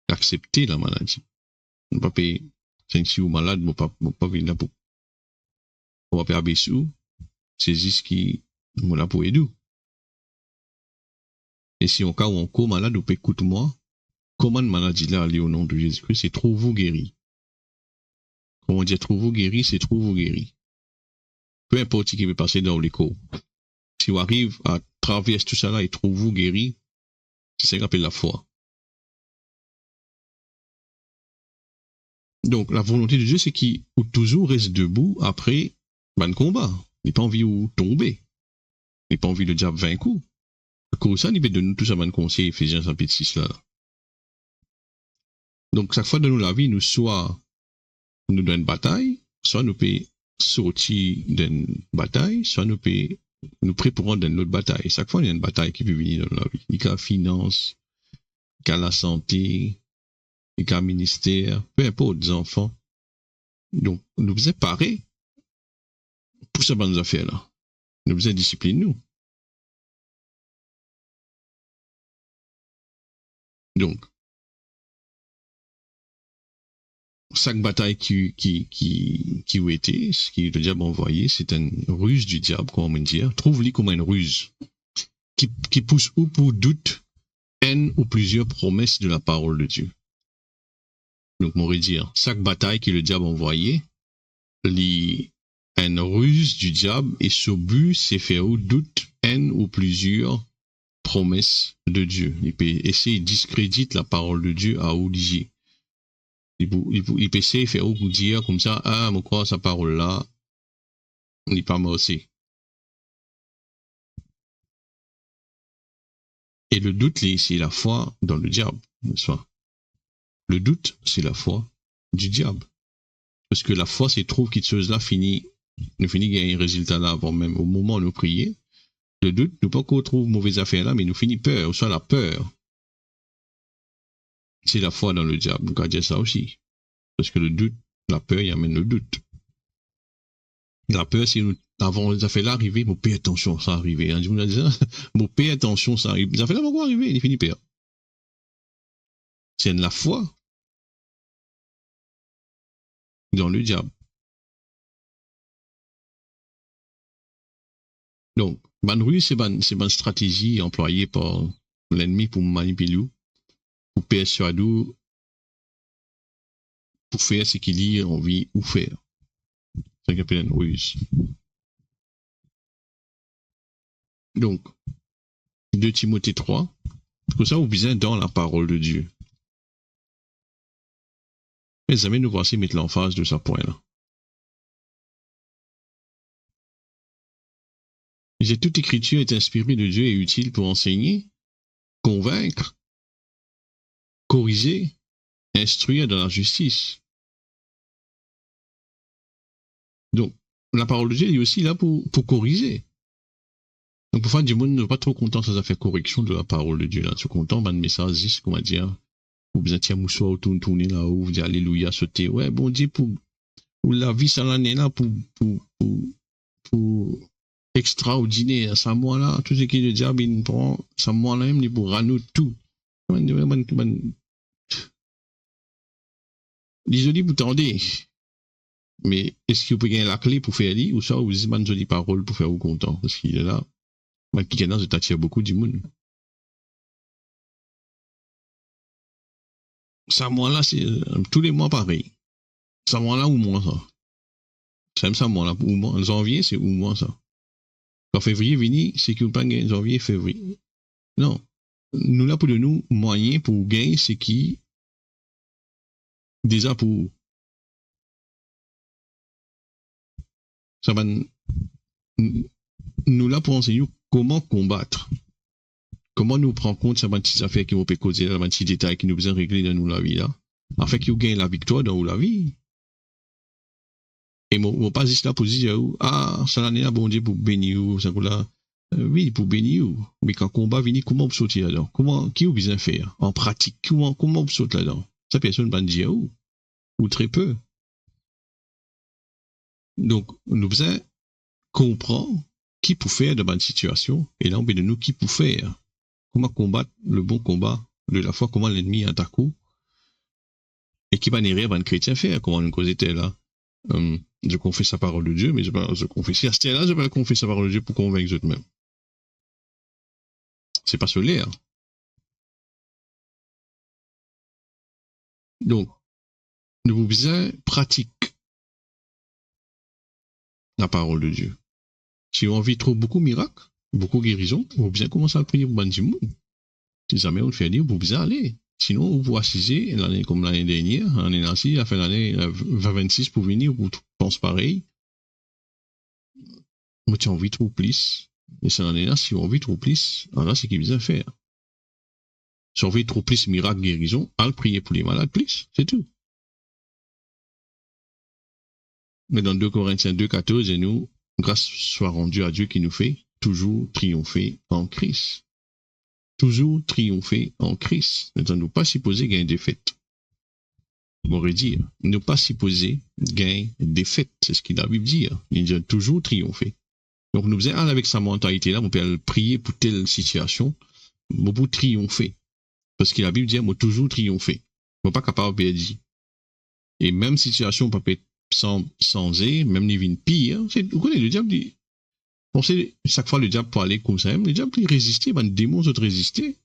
accepter la maladie. On ne peut pas payer. Si vous êtes malade, on ne peut pas venir là pour. On va payer Abessou. C'est juste qui est là pour aider. Et si on cas où on court malade, on peut écouter moi. Comment une maladie là aller au nom de Jésus-Christ, c'est trop vous guéri. Comment dire trop vous guéri, c'est trop vous guéri. Peu importe ce qui peut passer dans l'écho. Si vous arrivez à traverser tout ça là et trouve vous guéri, c'est ça qu'on appelle la foi. Donc, la volonté de Dieu, c'est qu'il toujours reste debout après le combat. Il n'a pas envie de tomber. Il n'a pas envie de diable vaincu. Comme ça, il peut donner tout ça dans conseil, Ephésiens chapitre 6 là. Donc, chaque fois dans la vie, nous soit nous donnons une bataille, soit nous pouvons sortir d'une bataille, soit nous pouvons nous préparons dans notre bataille. Chaque fois, il y a une bataille qui peut venir dans la vie. Il y a la finance, il y a la santé, il y a le ministère, peu importe, des enfants. Donc, nous faisons pareil pour ces bonnes affaires-là. Nous faisons discipline, nous. Donc, chaque bataille qui a été, ce qui le diable a envoyé, c'est une ruse du diable, comment on dit. Trouve-le comme une ruse qui pousse ou pour doute, haine ou plusieurs promesses de la parole de Dieu. Donc, on pourrait dire, chaque bataille que le diable a envoyé, une ruse du diable et ce but, c'est faire ou doute, haine ou plusieurs promesses de Dieu. Il peut essayer de discréditer la parole de Dieu à Ouligier. Il peut essayer de faire ou pour dire comme ça, ah, je crois sa parole là, on n'est pas morcé. Et le doute, c'est la foi dans le diable, n'est-ce pas? Le doute, c'est la foi du diable. Parce que la foi, c'est trop quelque chose là nous finit gagner un résultat là avant même, au moment où nous prions. Le doute, nous pas qu'on trouve mauvaise affaire là, mais nous finit peur, ou soit la peur. C'est la foi dans le diable, nous allons dire ça aussi. Parce que le doute, la peur, il amène le doute. La peur, c'est nous, avant les affaires là arriver, mon père, attention, ça arrive. Hein, je vous dis ça, mon père, attention, ça arrive. Les affaires là vont arriver, il finit peur. C'est la foi dans le diable. Donc, Banrui, c'est une stratégie employée par l'ennemi pour manipuler, pour persuader, pour faire ce qu'il a envie ou faire. C'est ce qu'on appelle une ruse. Donc, 2 Timothée 3, pour ça, vous besoin dans la parole de Dieu. Mes amis, nous voici mettre l'emphase de ce point-là. Toute écriture est inspirée de Dieu et utile pour enseigner, convaincre, corriger, instruire dans la justice. Donc, la parole de Dieu est aussi là pour corriger. Donc, parfois, du monde n'est pas trop content sans faire correction de la parole de Dieu. Là, tu content, ben, message, comment dire, vous besoin de moussoir, tourner là-haut, vous dire alléluia, sauter. Ouais, bon Dieu, pour la vie, ça l'année là, pour extraordinaire, ça moi là, tout ce qui est le diable, il prend, ça moi là même, il pour ranout tout. Désolé, vous tendez. Mais est-ce que vous pouvez gagner la clé pour faire lire, ou ça, vous dites une jolie parole pour faire vous content? Parce qu'il est là. Qui est là, je t'attire beaucoup du monde. Ça moi là, c'est tous les mois pareil. Ça moi là ou moi ça. C'est ça moi là, ou moi. En janvier, c'est ou moi ça. En février, vini, c'est que vous pas gagner janvier, février. Non. Nous là pour de nous, moyen pour gagner, c'est qui, déjà pour, ça va, nous là pour enseigner comment combattre. Comment nous prendre compte de ces petites affaires qui vont causer, ces petits détails qui nous besoin régler dans nous la vie là. Afin que vous gagnez la victoire dans la vie. Et mon pas juste là pour dire, ah, ça l'année là, bon Dieu, pour bénir, ça pour là. Oui, pour bénir. Mais quand le combat vient, comment on peut sortir là-dedans? Qui vous besoin faire? En pratique, comment on peut sortir là-dedans? Ça, personne ne va dire ou très peu. Donc, nous besoin comprendre qui peut faire dans une situation, et là, on peut de nous qui peut faire. Comment combattre le bon combat de la foi, comment l'ennemi attaque, et qui va n'y rien, un chrétien faire, comment nous cause était là. Je confesse la parole de Dieu, mais je confesse. À ce là je vais confesser la parole de Dieu pour convaincre les autres même. C'est pas solaire. Donc, nous vous besoin pratique la parole de Dieu. Si on vit trop beaucoup de miracles, beaucoup de guérisons, vous bien commencer à prier pour Bandimou. Si jamais on le fait dire, vous bien aller. Sinon, vous assisez, l'année comme l'année dernière, l'année ainsi, la fin de l'année 2026 pour venir, vous pensez pareil. Mais si on vit trop plus, et c'est l'année là, si on vit trop plus, alors là, c'est qu'il besoin faire. Si on vit trop plus miracle, guérison, à prier pour les malades plus, c'est tout. Mais dans 2 Corinthiens 2,14, et nous, grâce soit rendue à Dieu qui nous fait toujours triompher en Christ. Toujours triompher en Christ. Nous ne pas supposer gagner des défaite. On va dire, ne pas supposer gagner des défaite. C'est ce que la Bible dit. Il dit toujours triompher. Donc nous faisons avec sa mentalité-là, on peut prier pour telle situation, pour triompher. Parce que la Bible dit, moi toujours triompher. On n'est pas capable de dire. Et même situation peut être sans même ni une pire. Vous connaissez, le diable dit, on sait, chaque fois le diable peut aller comme ça, le diable il résiste, ben, le démon se résister.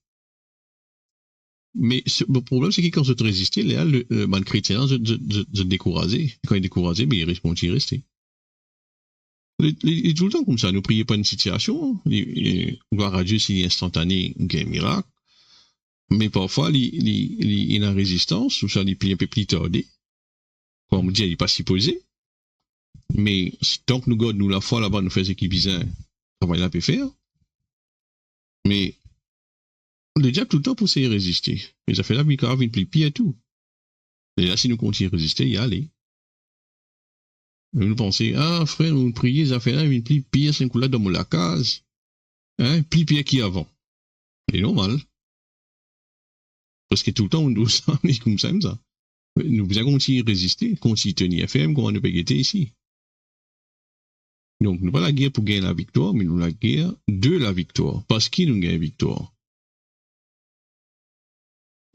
Mais le problème, c'est que quand je te résistais, là, le chrétien, je découragé. Quand il est découragé, mais il répond, il restait. Il est tout le temps comme ça. Nous prions pas une situation. Gloire à Dieu s'il est instantané, il y a un miracle. Mais parfois, il y a une résistance, ou ça, il plie un peu plus tardé. Comme on dit, il n'est pas supposé. Mais tant que nous gardons nous la foi là-bas, nous faisons ce qui bizarre, travail là peut faire. Mais le diable tout le temps pour essayer de résister. Mais ça fait là, il y a une plus pire et tout. Et là, si nous continuons à résister, il y a aller. Nous pensons, ah frère, nous prions, ça fait là, une plus pire, c'est un coup là dans la case. Hein, plus pire qu'avant. C'est normal. Parce que tout le temps, on nous sent comme ça. Nous devons continuer à résister, continuer à tenir ferme, comment nous peut guetter ici. Donc, nous pas la guerre pour gagner la victoire, mais nous la guerre de la victoire. Parce qu'il nous gagne la victoire.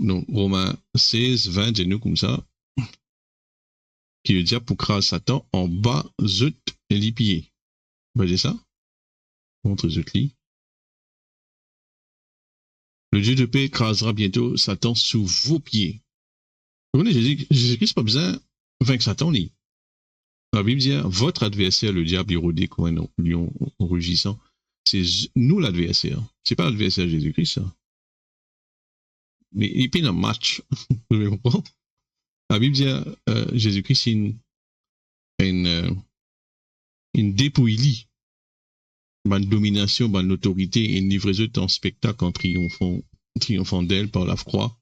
Donc, Romains 16, 20, dit nous comme ça, qui veut dire pour craser Satan en bas, zut, les pieds. Vous voyez ça? Contre zut li. Le Dieu de paix écrasera bientôt Satan sous vos pieds. Vous voyez, Jésus-Christ n'a pas besoin de vaincre Satan, ni. La Bible dit, votre adversaire, le diable, érodé comme un lion rugissant, c'est nous l'adversaire. C'est pas l'adversaire de Jésus-Christ, ça. Mais il est dans le match. Vous comprenez? La Bible dit, Jésus-Christ, c'est une dépouillie, une domination, une autorité, et une livraison en spectacle en triomphant d'elle par la croix,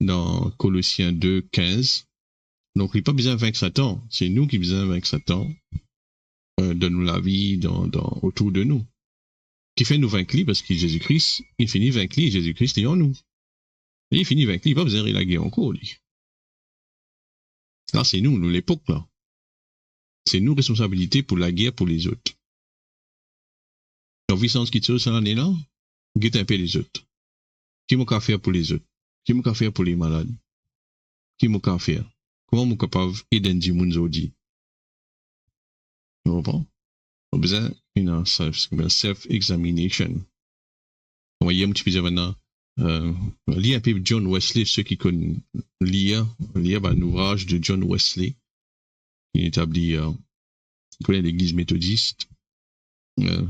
dans Colossiens 2, 15. Donc, il n'y a pas besoin de vaincre Satan. C'est nous qui avons besoin de vaincre Satan. Donne-nous la vie autour de nous. Qui fait nous vaincre parce que Jésus-Christ, il finit vaincre et Jésus-Christ est en nous. Et il finit vaincre, il n'a pas besoin de la guerre encore. Lui. Là, c'est nous l'époque, là. C'est nous responsabilité pour la guerre pour les autres. La puissance qui tire sur l'année là, guette un peu les autres. Qui m'a qu'à faire pour les autres? Qui m'a qu'à faire pour les malades? Qui m'a qu'à faire? Comment je suis capable d'aider les gens aujourd'hui? Vous comprenez? On a besoin d'une self-examination. On va y aller un petit peu maintenant. Lire un peu John Wesley, ceux qui connaissent lire un ouvrage de John Wesley, qui est établi, qui connaît l'église méthodiste. Un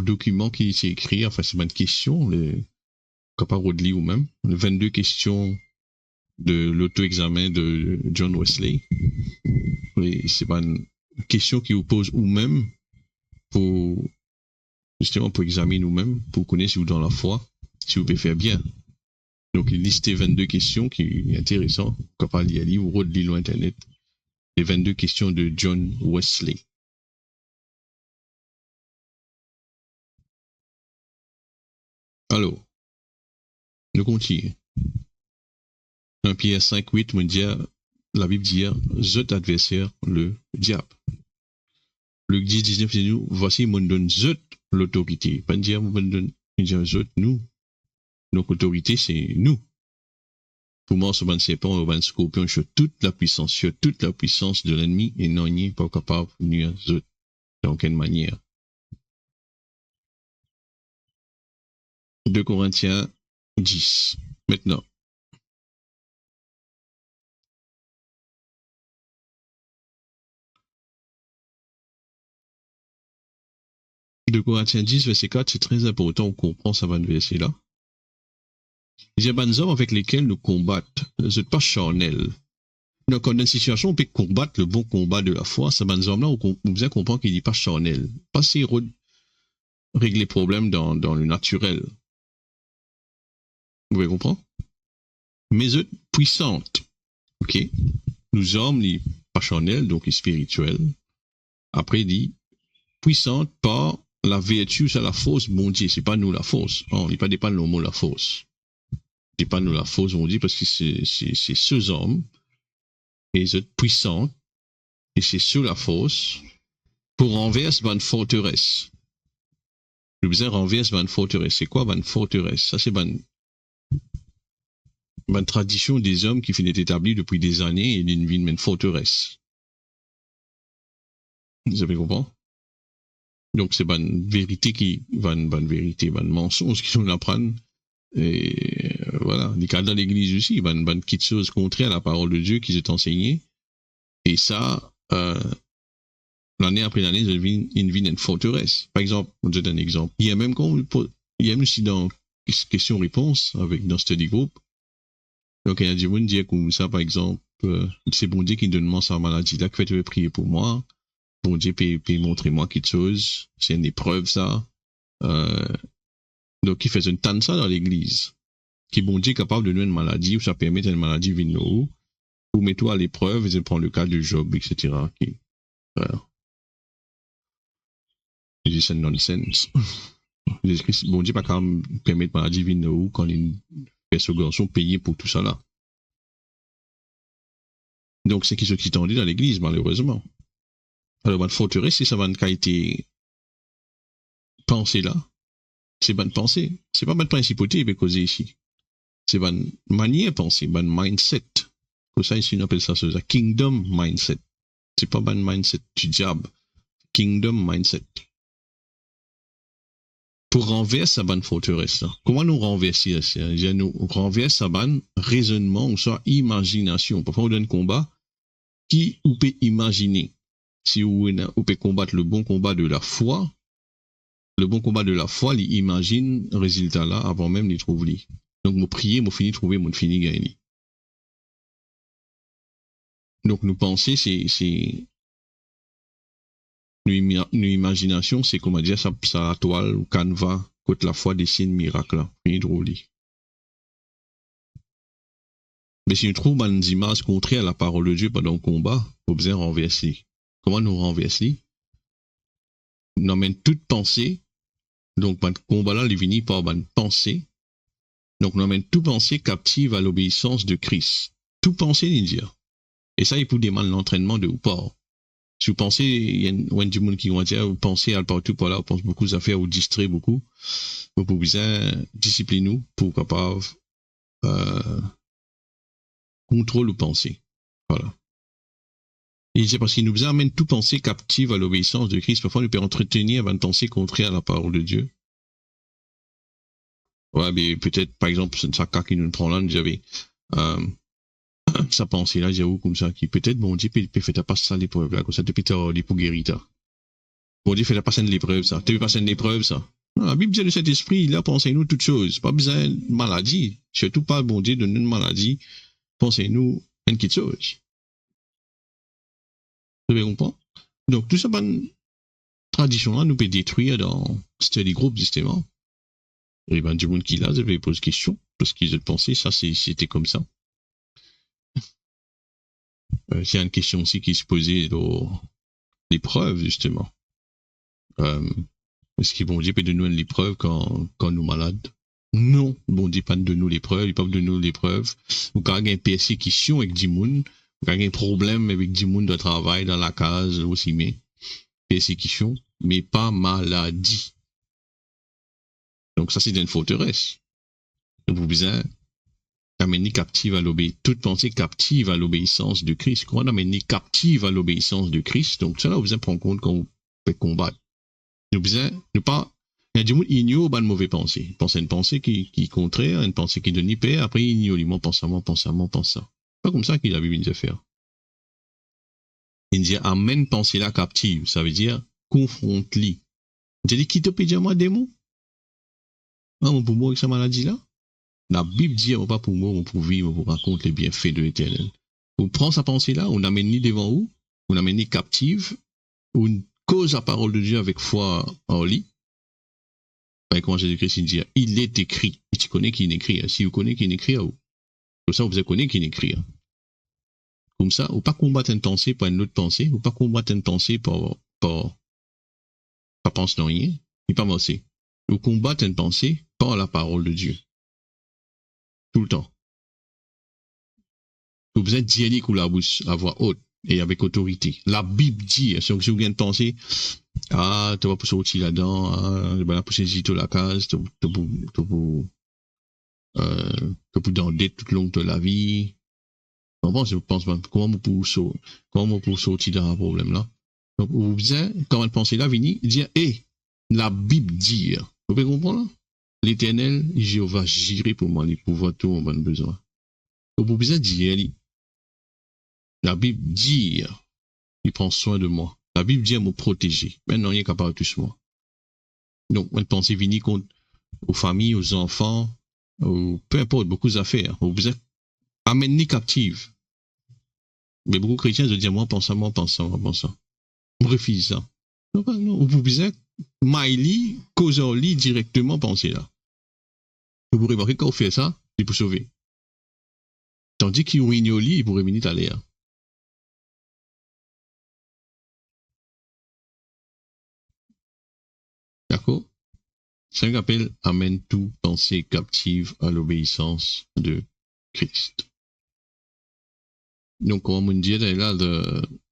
document qui s'est écrit, enfin, c'est pas une question, capable de lire ou même, 22 questions de l'auto-examen de John Wesley. Et c'est pas une question qui vous pose ou même pour, justement, pour examiner nous-mêmes, pour connaître si vous dans la foi, si vous pouvez faire bien. Donc, il listait 22 questions qui est intéressant. Quand on lit un livre ou de l'île Internet. Les 22 questions de John Wesley. Alors, nous continuons. 1 Pierre 5, 8, la Bible dit, zot adversaire, le diable. Luc 10, 19, c'est nous, voici, mon donne zot l'autorité. Pas dire, mon donne, zot, nous. Donc, autorité, c'est nous. Pour moi, ce ban serpent, ban scorpion, sur toute la puissance de l'ennemi, et non, il n'est pas capable de nuire zot. D'aucune manière. 2 Corinthiens 10. Maintenant. De Corinthiens 10, verset 4, c'est très important, on comprend ça va verset-là. Il y a des hommes avec lesquels nous combattons, ce n'est pas charnel. Donc, en une situation, on peut combattre le bon combat de la foi, c'est des hommes-là, on bien comprend qu'il n'est pas charnel. Pas si régler les problèmes dans le naturel. Vous pouvez comprendre? Mais eux, puissantes. Ok? Nous hommes, les pas charnel, donc spirituels. Après, il dit, puissante par la vertu, c'est la force, bon Dieu, c'est pas nous la force. On n'est pas dépend le mot la force. C'est pas nous la force, on dit, parce que c'est ceux hommes, et ils sont puissants, et c'est sous la force, pour renverser une forteresse. Je veux dire, renverser une forteresse. C'est quoi une forteresse? Ça, c'est une tradition des hommes qui finit établie depuis des années et d'une vie de forteresse. Vous avez compris? Donc, c'est une vérité une vérité, une mensonge qui sont apprendre. Et voilà, les cas dans l'église aussi, il y a une petite chose contraire à la parole de Dieu qui s'est enseignée. Et ça, l'année après l'année, il vit une forteresse. Par exemple, on donne un exemple. Il y a même aussi dans question-réponse dans study group. Donc, il y a des gens qui disent comme ça, par exemple, c'est bon Dieu qui donne moi sa maladie là, que tu veux prier pour moi. Bon Dieu peut montrer moi quelque chose. C'est une épreuve, ça. Donc, il fait une tanne ça dans l'église. Qui bon Dieu est capable de donner une maladie, ou ça permet une maladie de venir où, ou mets-toi à l'épreuve, et prend le cas de Job, etc. Qui, voilà. C'est nonsense. Jésus-Christ, bon Dieu, pas quand même permettre maladie de venir où, quand il fait ce garçon payer pour tout ça là. Donc, c'est ce qui est dit dans l'église, malheureusement. Alors, votre forteresse, c'est ça va une été pensée là. C'est bonne pensée. C'est pas bonne principauté qui est causée ici. C'est bonne manière de penser, bonne mindset. Pour ça, ici, on appelle ça kingdom mindset. C'est pas bonne mindset du diable. Kingdom mindset. Pour renverser sa bonne forteresse là. Comment nous renverser ça? Nous renverser sa bonne raisonnement ou soit imagination. Parfois, on donne combat qui ou peut imaginer. Si vous pouvez combattre le bon combat de la foi, il imagine le résultat là avant même de trouver. Donc, nous prier, nous finir trouver, nous finir gagner. Donc, nous penser, nous imagination, c'est comment dire, ça la toile ou canevas, côté la foi des signes miracles là, finir drôle. Mais si nous trouvons des images contraires à la parole de Dieu pendant le combat, nous besoin renverser. Comment nous renverser? Nous amène toute pensée. Donc, le combat là, il finit par une pensée. Donc, nous amène toute pensée captive à l'obéissance de Christ. Toute pensée, l'India. Et ça, il faut demander l'entraînement de ou pas. Si vous pensez, il y a du monde qui vont dire, vous pensez à partout par là, vous pensez beaucoup aux affaires, vous distrayez beaucoup. Vous pouvez bien discipliner nous pour capable contrôle ou pensée. Voilà. Et c'est parce qu'il nous amène tout pensée captive à l'obéissance de Christ. Parfois, nous peut entretenir une pensée contraire à la parole de Dieu. Ouais, mais peut-être, par exemple, c'est un cas qui nous prend là, nous avait sa pensée là, j'ai comme ça, qui peut-être, bon Dieu, peut faire passer ça l'épreuve là, comme ça, depuis t'as pour guérir. Bon Dieu, fait passer l'épreuve ça. Tu veux passer l'épreuve ça. La Bible dit de cet esprit, il a pensé nous toutes choses. Pas besoin de maladie. Surtout pas, bon Dieu, de une maladie. Pensez-nous une petite chose. Vous avez compris? Donc, tout ça, bonne tradition là, nous peut détruire dans study group, justement. Et ben, du monde qui là, je vais poser question. Parce qu'ils ont pensé, ça, c'était comme ça. Il y a une question aussi qui se posait dans l'épreuve, justement. Est-ce que bon Dieu peut donner nous l'épreuve quand nous malades? Non, bon Dieu pas de nous l'épreuve, il peut de nous l'épreuve. Ou quand il y a une persécution avec du monde, quand il y a un problème avec du monde de travail dans la case aussi, mais persécution, mais pas maladie. Donc ça, c'est une forteresse. Donc vous besoin amener captive à l'obéissance, toute pensée captive à l'obéissance de Christ. Quand on amène captive à l'obéissance de Christ, donc cela, vous besoin prendre compte quand vous faites combattre. Nous besoin, ne pas, il y a du monde qui ignore une mauvaise pensée. Pense à une pensée qui est contraire, une pensée qui donne paix, après il ignore lui, pense ça. Pas comme ça qu'il a vu une affaire. Il dit, amène pensée là captive. Ça veut dire, confronte-lui. Il dit, qui te peut dire moi des mots? Ah, mon pour moi avec sa maladie là? La Bible dit, pas pour moi, pour vivre, pour raconter les bienfaits de l'éternel. On prend sa pensée là, on amène ni devant vous, on amène ni captive, on cause la parole de Dieu avec foi en lit. Comment Jésus-Christ dit, il est écrit. Et tu connais qui est écrit. Si vous connaissez qui est écrit, comme ça, vous connaissez qui est écrit. Comme ça, ou pas combattre une pensée par une autre pensée, ou pas combattre une pensée par penser dans rien, et pas penser. Ou combattre une pensée par la parole de Dieu. Tout le temps. Vous êtes dialogue ou la bouche à voix haute et avec autorité. La Bible dit, si vous avez une pensée, tu vas pas sortir là-dedans, tu vas pousser zito la case, tu pour dander tout le long de la vie. Je pense comment on peut sortir dans un problème là. Donc, vous dites, quand une pensée là vient, dire, la Bible dit, vous pouvez comprendre? L'Éternel, Jéhovah, j'irai pour moi, les pouvoirs tout, on a besoin. Donc, vous pouvez dire, la Bible dit, il prend soin de moi. La Bible dit à me protéger. Maintenant, il est capable de toucher moi. Donc, une pensée vient contre aux familles, aux enfants, peu importe, beaucoup d'affaires. Vous pouvez amener captive. Mais beaucoup de chrétiens se disent, moi, pense ça. On refuse ça. Non, vous pouvez mailler, causer directement penser là. Vous remarquez quand on fait ça, c'est pour sauver. Tandis qu'il ignore lui, il pourrait venir à l'air. D'accord? C'est ce qu'on appelle amène tout pensée captive à l'obéissance de Christ. Donc, comme on dit là,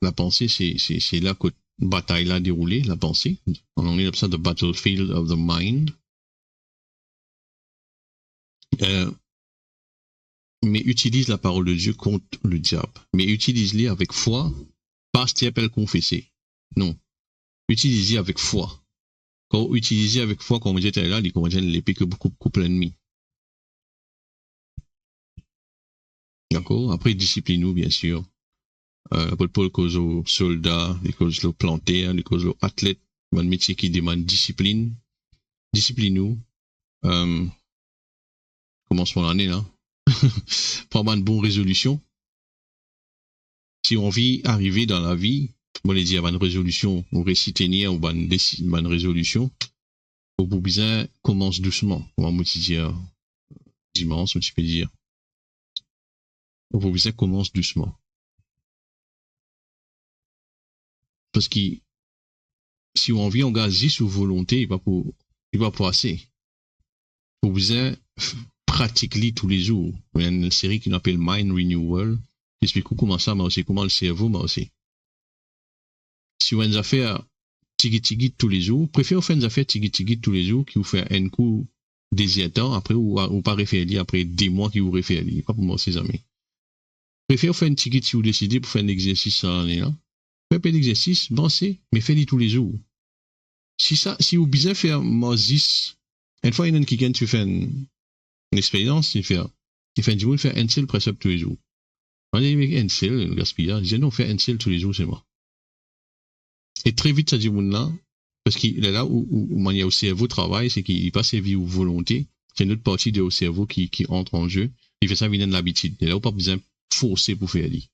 la pensée, c'est là que la bataille a déroulé, la pensée. En anglais, on appelle ça the battlefield of the mind. Mais utilise la parole de Dieu contre le diable. Mais utilise-les avec foi, pas ce qu'il appelle confesser. Non. Utilise-les avec foi. Quand utiliser avec foi, comme on disait là, il commence l'épée que beaucoup coupe l'ennemi. D'accord? Après, discipline-nous, bien sûr. Paul cause aux soldats, il cause aux plantaires, il cause aux athlètes, un métier qui demande discipline. Discipline-nous. Commencement l'année, là. Prends une bonne résolution. Si on vit arriver dans la vie, moi, les dire, il y a une résolution, on récite tenir, ou une résolution. Au bout besoin, commence doucement. On va dire dimanche, tu peux dire. Au bout besoin, commence doucement. Parce que si on vit en gaz sous volonté, il va pas assez. Au besoin, pratique-le tous les jours. Il y a une série qui s'appelle Mind Renewal, qui explique comment ça m'a aussi, comment le cerveau m'a aussi. Si on a des affaires tigui tous les jours, préfère faire des affaires tigui tous les jours qui vous fait un coup désiatant après ou pas référer après des mois qui vous référent, pas pour moi ces amis. Préfère faire un tigui si vous décidez pour faire un exercice en année là. Faites pas d'exercice, dansez, mais faites-le tous les jours. Si vous besoin faire Moses, une fois il y a un qui vient tu fais une expérience, il fait du monde faire un seul précepte tous les jours. On dit mais un seul, gaspillage, il dit non, faire un seul tous les jours c'est moi. Et très vite ça dit monde là, parce qu'il est là où il y a au cerveau travail, c'est qu'il passe ses vies aux volontés, c'est une autre partie de au cerveau qui entre en jeu, il fait ça vient de l'habitude. Et là, vous pas besoin forcer pour faire lire.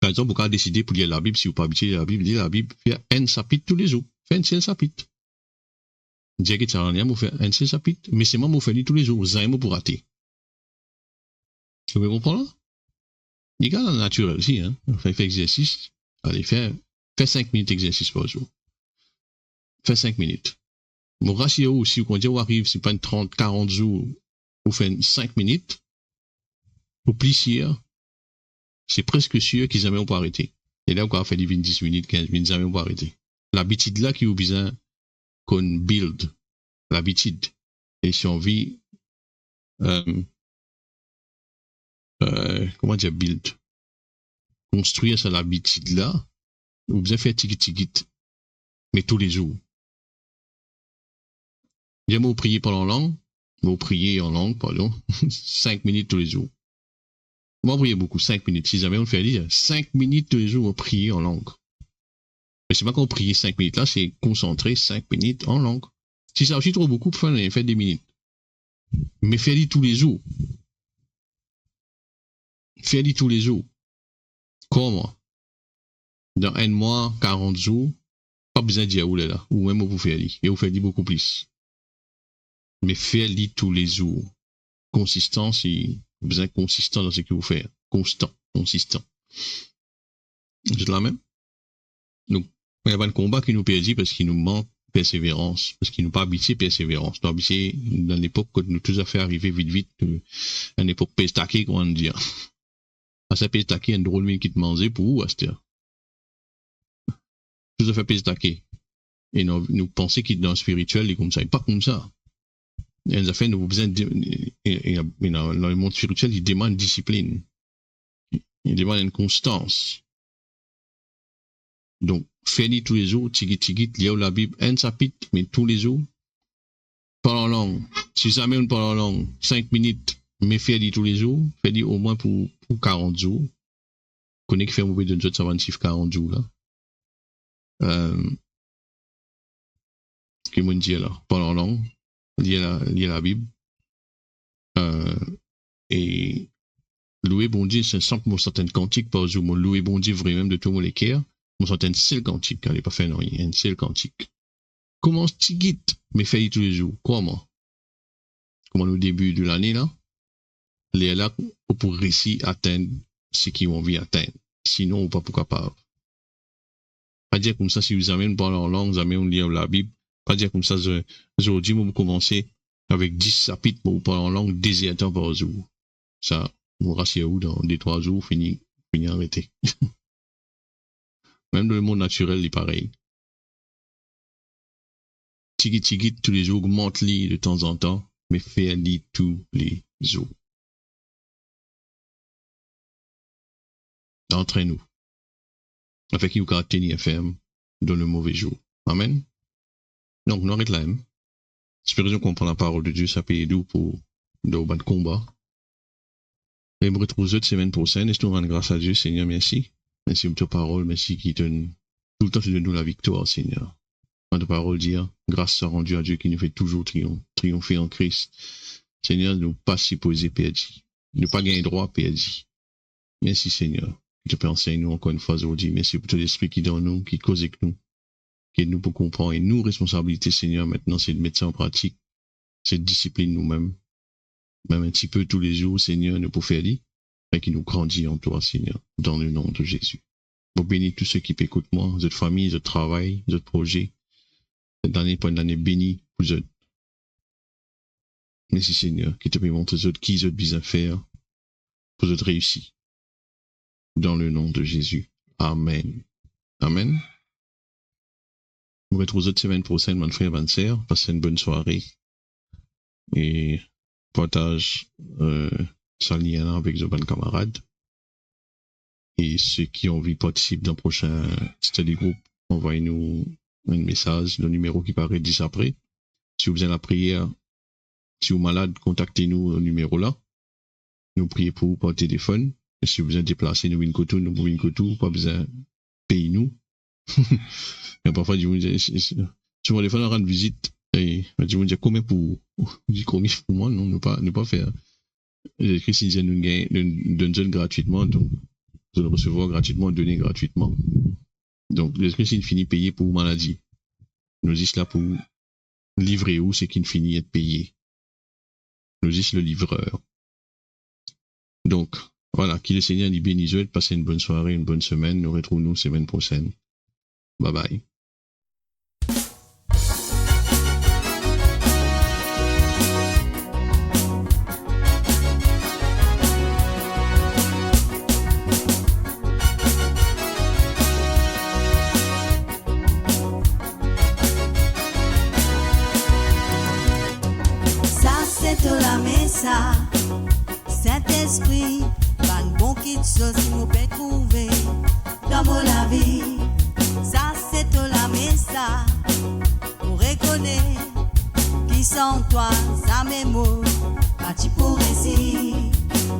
Par exemple, vous pouvez décider pour lire la Bible, si vous pas habitué à la Bible, lire la Bible, faire un chapitre tous les jours. Faire un seul chapitre. Dire que ça en est, fait un seul chapitre, mais c'est moi, moi, fait tous les jours, ça pour rater. Vous me comprenez? Il y a dans le naturel aussi, hein. Fait exercice. Allez, fais 5 minutes d'exercice par jour. Fais 5 minutes. Mon ratio, si vous arrive, c'est pas une 30, 40 jours, vous faites 5 minutes, au plissier, c'est presque sûr qu'ils jamais pas arrêter. Et là, on va faire 10 minutes, 15 minutes, jamais pas arrêter. L'habitude là qui vous besoin qu'on build. L'habitude. Et si on vit, comment dire build? Construire cette habitude là, vous besoin faire tigit, mais tous les jours. J'aime vous prier pendant langue, vous prier en langue, pardon, 5 minutes tous les jours. Moi, prier beaucoup, 5 minutes. Si jamais on le fait dire, 5 minutes tous les jours, on prier en langue. Mais c'est pas qu'on prie 5 minutes là, c'est concentrer 5 minutes en langue. Si ça aussi trop beaucoup, faites des minutes. Mais faites-le tous les jours. Faites-le tous les jours. Comment? Dans un mois, 40 jours, pas besoin de dire où là, ou même vous faites. Et vous faites beaucoup plus. Mais faites-le tous les jours. Consistance, vous besoin consistant dans ce que vous faites. Consistant. C'est la même? Donc, il n'y a pas de combat qui nous perdit parce qu'il nous manque persévérance, parce qu'il nous pas habitué persévérance. Nous habitué dans l'époque que nous tous a fait arriver vite, une époque pestaquée, comment dire. À ça pestaquée, un drôle de qui te mangeait pour où, à cette heure? Tout à fait pestaquée. Et nous pensons qu'il est dans le spirituel et comme ça, et pas comme ça. Et en fait, nous avons besoin dans le monde spirituel, il demande une discipline. Il demande une constance. Donc, faites-le tous les jours, tigit, lire la Bible, un chapitre, mais tous les jours. Parle en langue. Si jamais on parle en langue, 5 minutes, mais faites-le tous les jours. Faites-le au moins pour 40 jours. Connais que faire mauvais de notre savant 40 jours, là. Que mon Dieu, là. Parle en langue. Lire la Bible. Et louer bon Dieu, c'est simple, mon certain cantique par jour. Mon louer bon Dieu vraiment de tout mon équerre. Mon certain seul cantique. Allez, pas faire non, un seul cantique. Commence tigit, mais fais-le tous les jours. Comment au début de l'année, là, les là, pour réussir à atteindre ce qu'ils ont envie d'atteindre. Sinon, on n'est pas capable. Pas dire comme ça, si vous avez une parole en langue, vous avez une lire la Bible. Pas dire comme ça, aujourd'hui, vous commencez avec 10 chapitres pour vous parler en langue, 10 temps par jour. Ça, vous rassurez-vous, dans 2-3 jours, fini arrêter. Même dans le monde naturel, il est pareil. Tigit, tous les jours, augmente-les de temps en temps, mais fais-les tous les jours. Entraîne-nous. Afin qu'il vous tenir ferme dans le mauvais jour. Amen. Donc, nous arrêtons là. Hein? Espérons qu'on prend la parole de Dieu, ça paye doux pour le bon combat. Et me retrouve cette semaine prochaine. Et je te rends grâce à Dieu, Seigneur, merci. Merci pour ta parole, merci qui donne tout le temps, tu donnes nous la victoire, Seigneur. Dans ta parole, dire, grâce soit rendue à Dieu qui nous fait toujours triompher en Christ. Seigneur, nous pas supposer perdus. Ne pas gagner droit perdus. Merci, Seigneur. Je te enseigne nous encore une fois aujourd'hui. Merci pour tout l'esprit qui est dans nous, qui cause avec nous, qui aide nous pour comprendre. Et nous, responsabilité, Seigneur, maintenant, c'est de mettre ça en pratique, cette discipline nous-mêmes, même un petit peu tous les jours, Seigneur, nous pour faire dit, et qui nous grandit en toi, Seigneur, dans le nom de Jésus. Pour bénir tous ceux qui écoutent moi, votre famille, votre travail, votre projet. Cette année, pour une année bénie, vous êtes. Merci, Seigneur, qui te montre aux autres qui ils ont besoin de faire pour être réussi. Dans le nom de Jésus. Amen. Amen. Je vous retrouve cette semaine prochaine, mon frère, ma sœur. Passez une bonne soirée. Et partage ça lien avec vos bonnes camarades. Et ceux qui ont envie de participer dans le prochain study group, envoyez-nous un message, le numéro qui paraît 10 après. Si vous avez la prière, si vous êtes malade, contactez-nous au numéro là. Nous prions pour vous par téléphone. Et si vous êtes déplacé, nous pouvons une couture, pas besoin de payer nous. Mais parfois, je vous dis, si on les fait rendre visite, et je vous dis combien pour, je dis combien pour moi, non, ne pas faire. Les chrétiens nous donnent gratuitement, donc, vous allez recevoir gratuitement, donner gratuitement. Donc, les chrétiens finissent payer pour maladie. Nous disons là pour livrer où c'est qu'il finit être payé. Nous dit le livreur. Donc, voilà, qu'il le Seigneur nous bénisse, passez une bonne soirée, une bonne semaine. Nous retrouvons semaine prochaine. Bye bye. Saint-Esprit, pas de bon qui te chose qui nous peut trouver dans mon vie. Ça, c'est toi la messa pour reconnaître qui sont toi, ça mes mots, parti pour récit.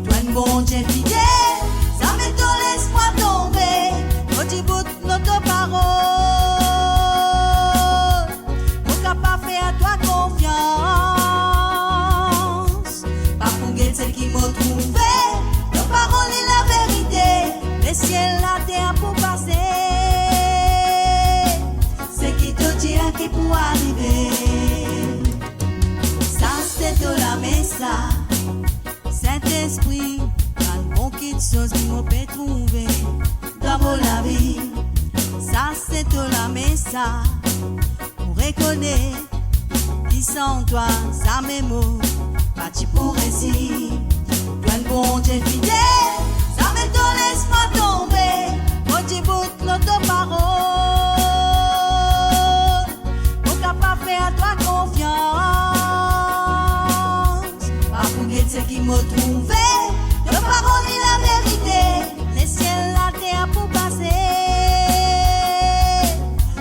Toi, un bon Dieu fidèle, ça met ton l'espoir tomber, au bout notre parole, pour capable faire à toi confiance. Celle qui m'a trouvé, nos paroles et la vérité, le ciel, la terre pour passer. C'est qui te dira qui pour arriver. Ça c'est de la messa, Saint-Esprit, pas de bon qui de choses qui m'a peut trouver dans la vie. Ça c'est de la messa, pour reconnaître qui sont toi, ça mes mots. Parti pour récit, toi le bon Dieu fidèle, ça met ton l'espoir tomber, au bout notre parole, pour capable faire à toi confiance, pas pour guetter ce qui m'a trouvé, nos paroles et la vérité, les ciels, la terre pour passer,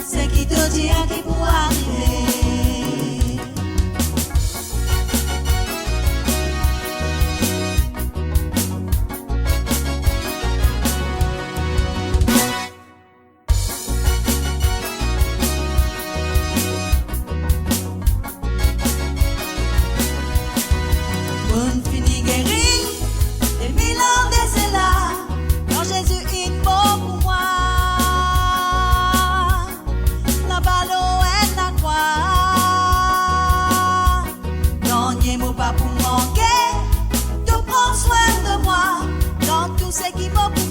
c'est qui te dit à qui pour arriver. Pas pour manquer, tu prends soin de moi dans tout ce qui m'occupe.